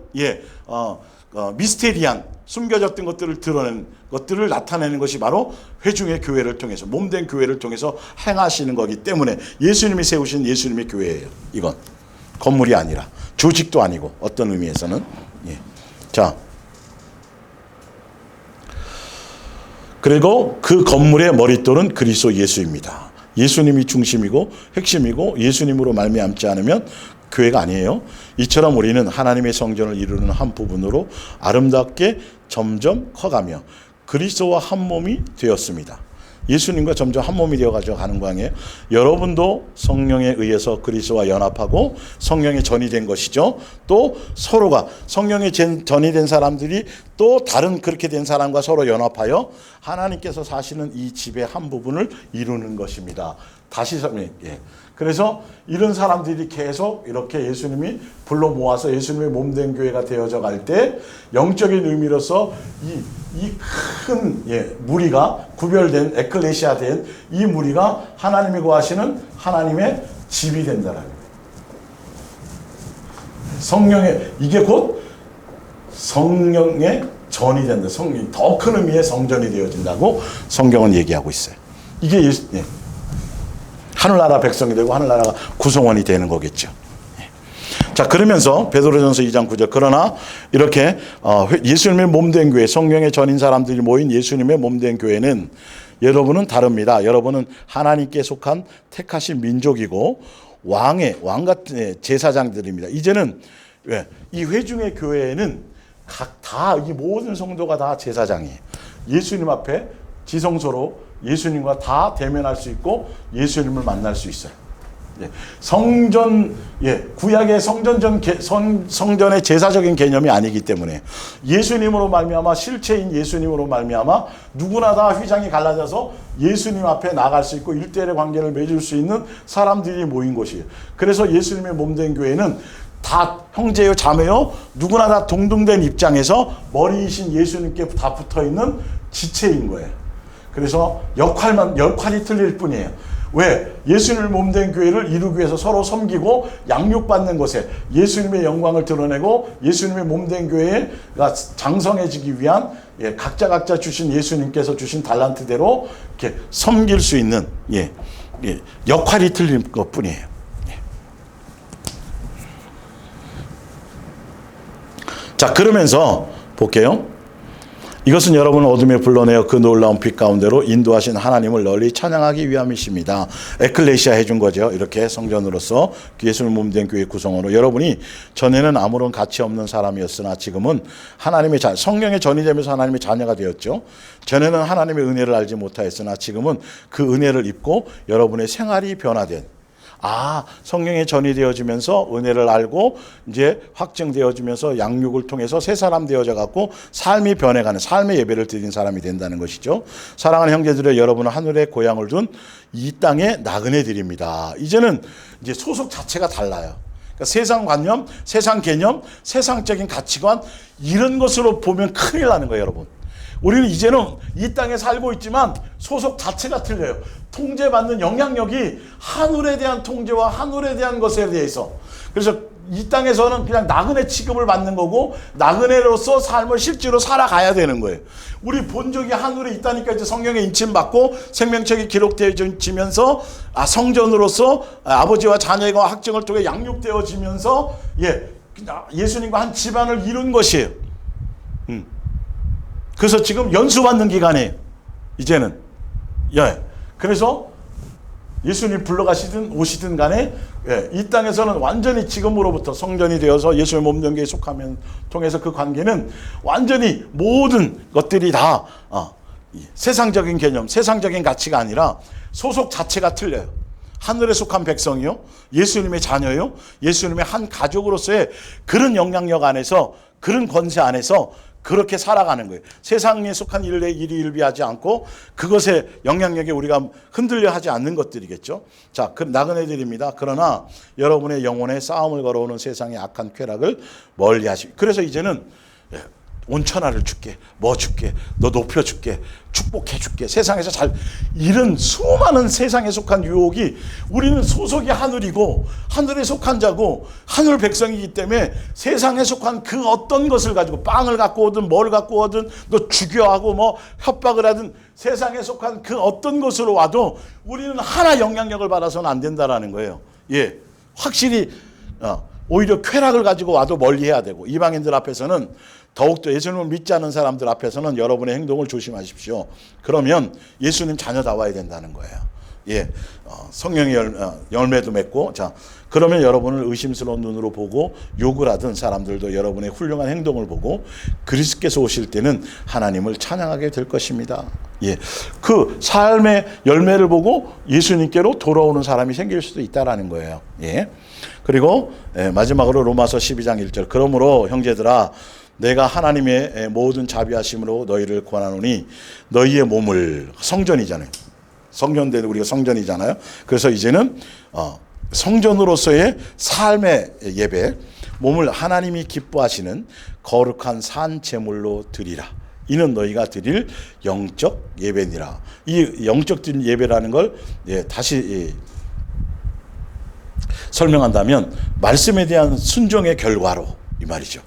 미스테리한 숨겨졌던 것들을 드러내는 것들을 나타내는 것이 바로 회중의 교회를 통해서 몸된 교회를 통해서 행하시는 거기 때문에 예수님이 세우신 예수님의 교회예요. 이건 건물이 아니라 조직도 아니고 어떤 의미에서는 자 그리고 그 건물의 머릿돌은 그리스도 예수입니다. 예수님이 중심이고 핵심이고 예수님으로 말미암지 않으면 교회가 아니에요. 이처럼 우리는 하나님의 성전을 이루는 한 부분으로 아름답게 점점 커가며 그리스도와 한 몸이 되었습니다. 예수님과 점점 한 몸이 되어가지고 가는 거 아니에요. 여러분도 성령에 의해서 그리스도와 연합하고 성령에 전이 된 것이죠. 또 서로가 성령에 전이 된 사람들이 또 다른 그렇게 된 사람과 서로 연합하여 하나님께서 사시는 이 집의 한 부분을 이루는 것입니다. 다시 설명해. 그래서 이런 사람들이 계속 이렇게 예수님이 불러 모아서 예수님의 몸된 교회가 되어져 갈 때 영적인 의미로서 이 큰 무리가 구별된 에클레시아 된 이 무리가 하나님이 거하시는 하나님의 집이 된다는 거예요. 성령의 이게 곧 성령의 전이 된다. 성령 더 큰 의미의 성전이 되어진다고 성경은 얘기하고 있어요. 이게 하늘나라 백성이 되고 하늘나라가 구성원이 되는 거겠죠. 자, 그러면서 베드로전서 2장 9절 그러나 이렇게 예수님의 몸된 교회 성령의 전인 사람들이 모인 예수님의 몸된 교회는 여러분은 다릅니다. 여러분은 하나님께 속한 택하신 민족이고 왕 같은 제사장들입니다. 이제는 이 회중의 교회에는 다 이 모든 성도가 다 제사장이에요. 예수님 앞에 지성소로 예수님과 다 대면할 수 있고 예수님을 만날 수 있어요. 성전, 구약의 성전의 제사적인 개념이 아니기 때문에 예수님으로 말미암아 실체인 예수님으로 말미암아 누구나 다 휘장이 갈라져서 예수님 앞에 나갈 수 있고 일대일의 관계를 맺을 수 있는 사람들이 모인 곳이에요. 그래서 예수님의 몸된 교회는 다 형제요 자매요 누구나 다 동등된 입장에서 머리이신 예수님께 다 붙어있는 지체인 거예요. 그래서 역할이 틀릴 뿐이에요. 왜? 예수님을 몸된 교회를 이루기 위해서 서로 섬기고 양육받는 곳에 예수님의 영광을 드러내고 예수님의 몸된 교회가 장성해지기 위한 각자 주신 예수님께서 주신 달란트대로 이렇게 섬길 수 있는 역할이 틀린 것 뿐이에요. 자, 그러면서 볼게요. 이것은 여러분을 어둠에 불러내어 그 놀라운 빛 가운데로 인도하신 하나님을 널리 찬양하기 위함이십니다. 에클레시아 해준 거죠. 이렇게 성전으로서 예수님 몸된 교회 구성원으로 여러분이 전에는 아무런 가치 없는 사람이었으나 지금은 하나님의 성령의 전이 되면서 하나님의 자녀가 되었죠. 전에는 하나님의 은혜를 알지 못하였으나 지금은 그 은혜를 입고 여러분의 생활이 변화된 성령의 전이 되어지면서 은혜를 알고 이제 확증되어지면서 양육을 통해서 새 사람 되어져 갖고 삶이 변해가는 삶의 예배를 드린 사람이 된다는 것이죠. 사랑하는 형제들의 여러분은 하늘에 고향을 둔 이 땅의 나그네들입니다. 이제는 이제 소속 자체가 달라요. 그러니까 세상 관념, 세상 개념, 세상적인 가치관 이런 것으로 보면 큰일 나는 거예요, 여러분. 우리는 이제는 이 땅에 살고 있지만 소속 자체가 틀려요. 통제받는 영향력이 하늘에 대한 통제와 하늘에 대한 것에 대해서. 그래서 이 땅에서는 그냥 나그네 취급을 받는 거고 나그네로서 삶을 실제로 살아가야 되는 거예요. 우리 본적이 하늘에 있다니까 이제 성령에 인침받고 생명책이 기록되어지면서 성전으로서 아버지와 자녀의 확증을 통해 양육되어지면서 예수님과 한 집안을 이룬 것이에요. 그래서 지금 연수받는 기간이에요. 이제는. 그래서 예수님 불러가시든 오시든 간에 이 땅에서는 완전히 지금으로부터 성전이 되어서 예수의 몸된 교회에 속하면 통해서 그 관계는 완전히 모든 것들이 다 세상적인 개념, 세상적인 가치가 아니라 소속 자체가 틀려요. 하늘에 속한 백성이요, 예수님의 자녀요, 예수님의 한 가족으로서의 그런 영향력 안에서 그런 권세 안에서 그렇게 살아가는 거예요. 세상에 속한 일에 일비하지 않고 그것의 영향력에 우리가 흔들려 하지 않는 것들이겠죠. 자, 나그네들입니다. 그러나 여러분의 영혼에 싸움을 걸어오는 세상의 악한 쾌락을 멀리 하시고, 그래서 이제는 온천하를 줄게, 뭐 줄게, 너 높여줄게, 축복해줄게, 세상에서 이런 수많은 세상에 속한 유혹이, 우리는 소속이 하늘이고 하늘에 속한 자고 하늘 백성이기 때문에 세상에 속한 그 어떤 것을 가지고 빵을 갖고 오든 뭘 갖고 오든 너 죽여하고 뭐 협박을 하든 세상에 속한 그 어떤 것으로 와도 우리는 하나 영향력을 받아서는 안 된다라는 거예요. 확실히 오히려 쾌락을 가지고 와도 멀리 해야 되고, 이방인들 앞에서는 더욱더 예수님을 믿지 않는 사람들 앞에서는 여러분의 행동을 조심하십시오. 그러면 예수님 자녀다워야 된다는 거예요. 예, 성령의 열매도 맺고, 자, 그러면 여러분을 의심스러운 눈으로 보고 욕을 하던 사람들도 여러분의 훌륭한 행동을 보고 그리스도께서 오실 때는 하나님을 찬양하게 될 것입니다. 예, 그 삶의 열매를 보고 예수님께로 돌아오는 사람이 생길 수도 있다라는 거예요. 예, 그리고 마지막으로 로마서 12장 1절. 그러므로 형제들아, 내가 하나님의 모든 자비하심으로 너희를 권하노니 너희의 몸을, 성전이잖아요. 성전된 우리가 성전이잖아요. 그래서 이제는 성전으로서의 삶의 예배, 몸을 하나님이 기뻐하시는 거룩한 산 제물로 드리라. 이는 너희가 드릴 영적 예배니라. 이 영적 예배라는 걸 다시 설명한다면 말씀에 대한 순종의 결과로 이 말이죠.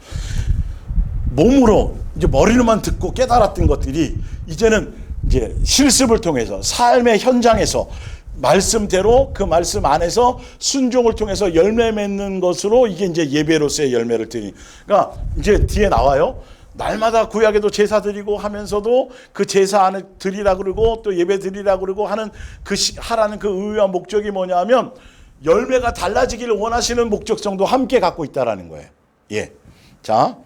몸으로 이제 머리로만 듣고 깨달았던 것들이 이제는 이제 실습을 통해서 삶의 현장에서 말씀대로 그 말씀 안에서 순종을 통해서 열매 맺는 것으로 이게 이제 예배로서의 열매를 드리니. 그러니까 이제 뒤에 나와요. 날마다 구약에도 제사 드리고 하면서도 그 제사 안에 드리라 그러고 또 예배 드리라 그러고 하는 하라는 그 의의와 목적이 뭐냐 하면 열매가 달라지기를 원하시는 목적성도 함께 갖고 있다라는 거예요. 예. 자,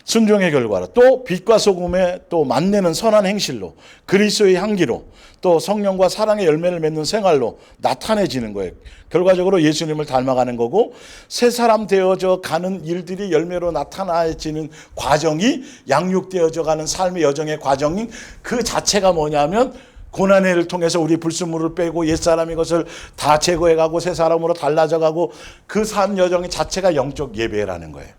순종의 결과로 또 빛과 소금에 또 만내는 선한 행실로 그리스도의 향기로 또 성령과 사랑의 열매를 맺는 생활로 나타내지는 거예요. 결과적으로 예수님을 닮아가는 거고 새 사람 되어져 가는 일들이 열매로 나타나지는 과정이 양육되어져 가는 삶의 여정의 과정인 그 자체가 뭐냐면 고난의 해를 통해서 우리 불순물을 빼고 옛사람의 것을 다 제거해가고 새 사람으로 달라져가고 그 삶 여정의 자체가 영적 예배라는 거예요.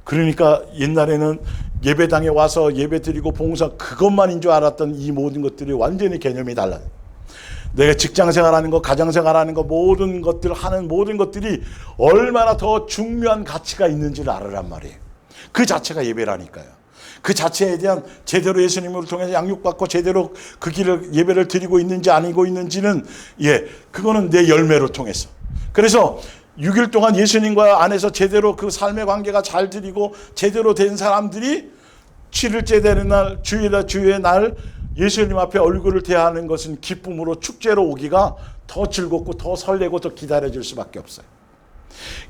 그러니까 옛날에는 예배당에 와서 예배 드리고 봉사 그것만인 줄 알았던 이 모든 것들이 완전히 개념이 달라요. 내가 직장생활하는 거, 가정생활하는 거, 모든 것들 하는 모든 것들이 얼마나 더 중요한 가치가 있는지를 알으란 말이에요. 그 자체가 예배라니까요. 그 자체에 대한 제대로 예수님을 통해서 양육받고 제대로 그 길을 예배를 드리고 있는지 아니고 있는지는 그거는 내 열매로 통해서. 그래서 6일 동안 예수님과 안에서 제대로 그 삶의 관계가 잘 드리고 제대로 된 사람들이 7일째 되는 날, 주일의 날 예수님 앞에 얼굴을 대하는 것은 기쁨으로 축제로 오기가 더 즐겁고 더 설레고 더 기다려질 수밖에 없어요.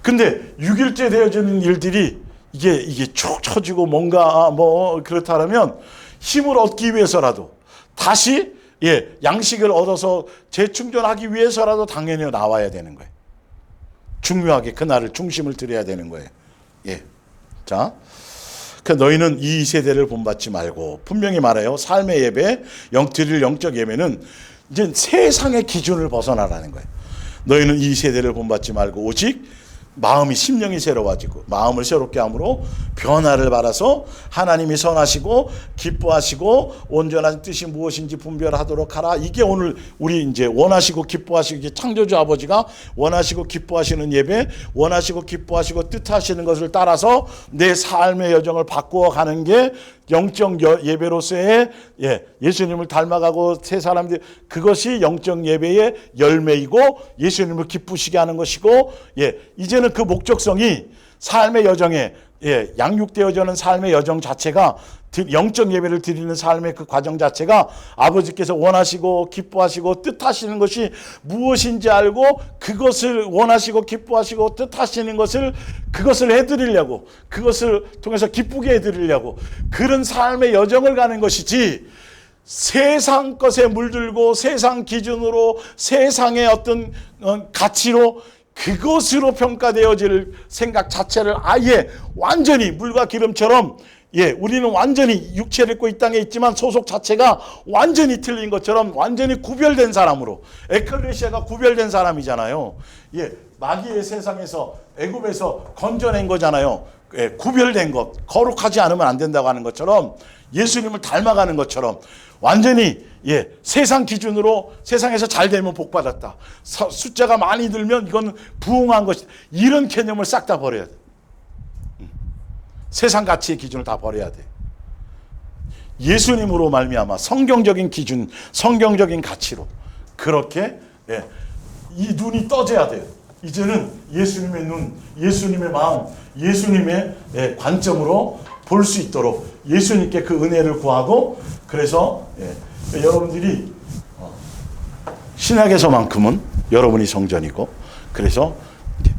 근데 6일째 되어지는 일들이 이게 쭉 처지고 뭔가 그렇다면 힘을 얻기 위해서라도 다시 양식을 얻어서 재충전하기 위해서라도 당연히 나와야 되는 거예요. 중요하게 그날을 중심을 드려야 되는 거예요. 자, 너희는 이 세대를 본받지 말고 분명히 말해요. 삶의 예배, 드릴 영적 예배는 이제 세상의 기준을 벗어나라는 거예요. 너희는 이 세대를 본받지 말고 오직 마음이 심령이 새로워지고 마음을 새롭게 함으로 변화를 받아서 하나님이 선하시고 기뻐하시고 온전한 뜻이 무엇인지 분별하도록 하라. 이게 오늘 우리 이제 원하시고 기뻐하시고 창조주 아버지가 원하시고 기뻐하시는 예배, 원하시고 기뻐하시고 뜻하시는 것을 따라서 내 삶의 여정을 바꾸어가는 게 영적 예배로서의 예수님을 닮아가고 새 사람들 그것이 영적 예배의 열매이고 예수님을 기쁘시게 하는 것이고 이제는 그 목적성이 삶의 여정에 양육되어지는 삶의 여정 자체가 영적 예배를 드리는 삶의 그 과정 자체가 아버지께서 원하시고 기뻐하시고 뜻하시는 것이 무엇인지 알고 그것을 원하시고 기뻐하시고 뜻하시는 것을 그것을 해드리려고 그것을 통해서 기쁘게 해드리려고 그런 삶의 여정을 가는 것이지 세상 것에 물들고 세상 기준으로 세상의 어떤 가치로 그것으로 평가되어질 생각 자체를 아예 완전히 물과 기름처럼 우리는 완전히 육체를 입고 이 땅에 있지만 소속 자체가 완전히 틀린 것처럼 완전히 구별된 사람으로 에클레시아가 구별된 사람이잖아요. 마귀의 세상에서 애굽에서 건져낸 거잖아요. 구별된 것, 거룩하지 않으면 안 된다고 하는 것처럼 예수님을 닮아가는 것처럼 완전히 세상 기준으로 세상에서 잘 되면 복 받았다. 숫자가 많이 들면 이건 부흥한 것이다. 이런 개념을 싹 다 버려야 돼. 세상 가치의 기준을 다 버려야 돼. 예수님으로 말미암아 성경적인 기준, 성경적인 가치로 그렇게 이 눈이 떠져야 돼요. 이제는 예수님의 눈, 예수님의 마음, 예수님의 관점으로 볼 수 있도록 예수님께 그 은혜를 구하고, 그래서 여러분들이 신약에서만큼은 여러분이 성전이고, 그래서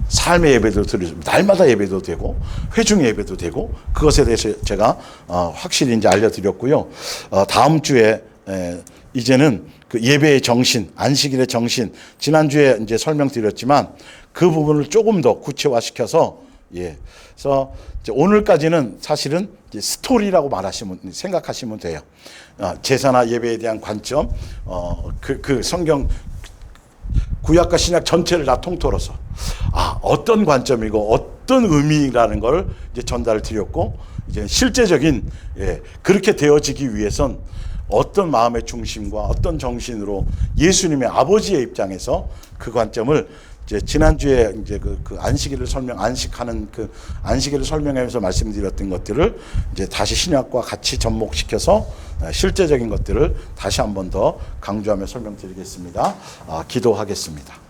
삶의 예배도 드리고 날마다 예배도 되고 회중 예배도 되고, 그것에 대해서 제가 확실히 이제 알려드렸고요. 다음 주에 이제는 그 예배의 정신, 안식일의 정신, 지난주에 이제 설명드렸지만 그 부분을 조금 더 구체화시켜서, 그래서 이제 오늘까지는 사실은 이제 스토리라고 생각하시면 돼요. 제사나 예배에 대한 관점, 그 성경 구약과 신약 전체를 다 통틀어서 어떤 관점이고 어떤 의미라는 걸 이제 전달을 드렸고, 이제 실제적인 그렇게 되어지기 위해선 어떤 마음의 중심과 어떤 정신으로 예수님의 아버지의 입장에서 그 관점을 이제 지난주에 이제 그 안식일을 안식하는 그 안식일을 설명하면서 말씀드렸던 것들을 이제 다시 신약과 같이 접목시켜서 실제적인 것들을 다시 한 번 더 강조하며 설명드리겠습니다. 기도하겠습니다.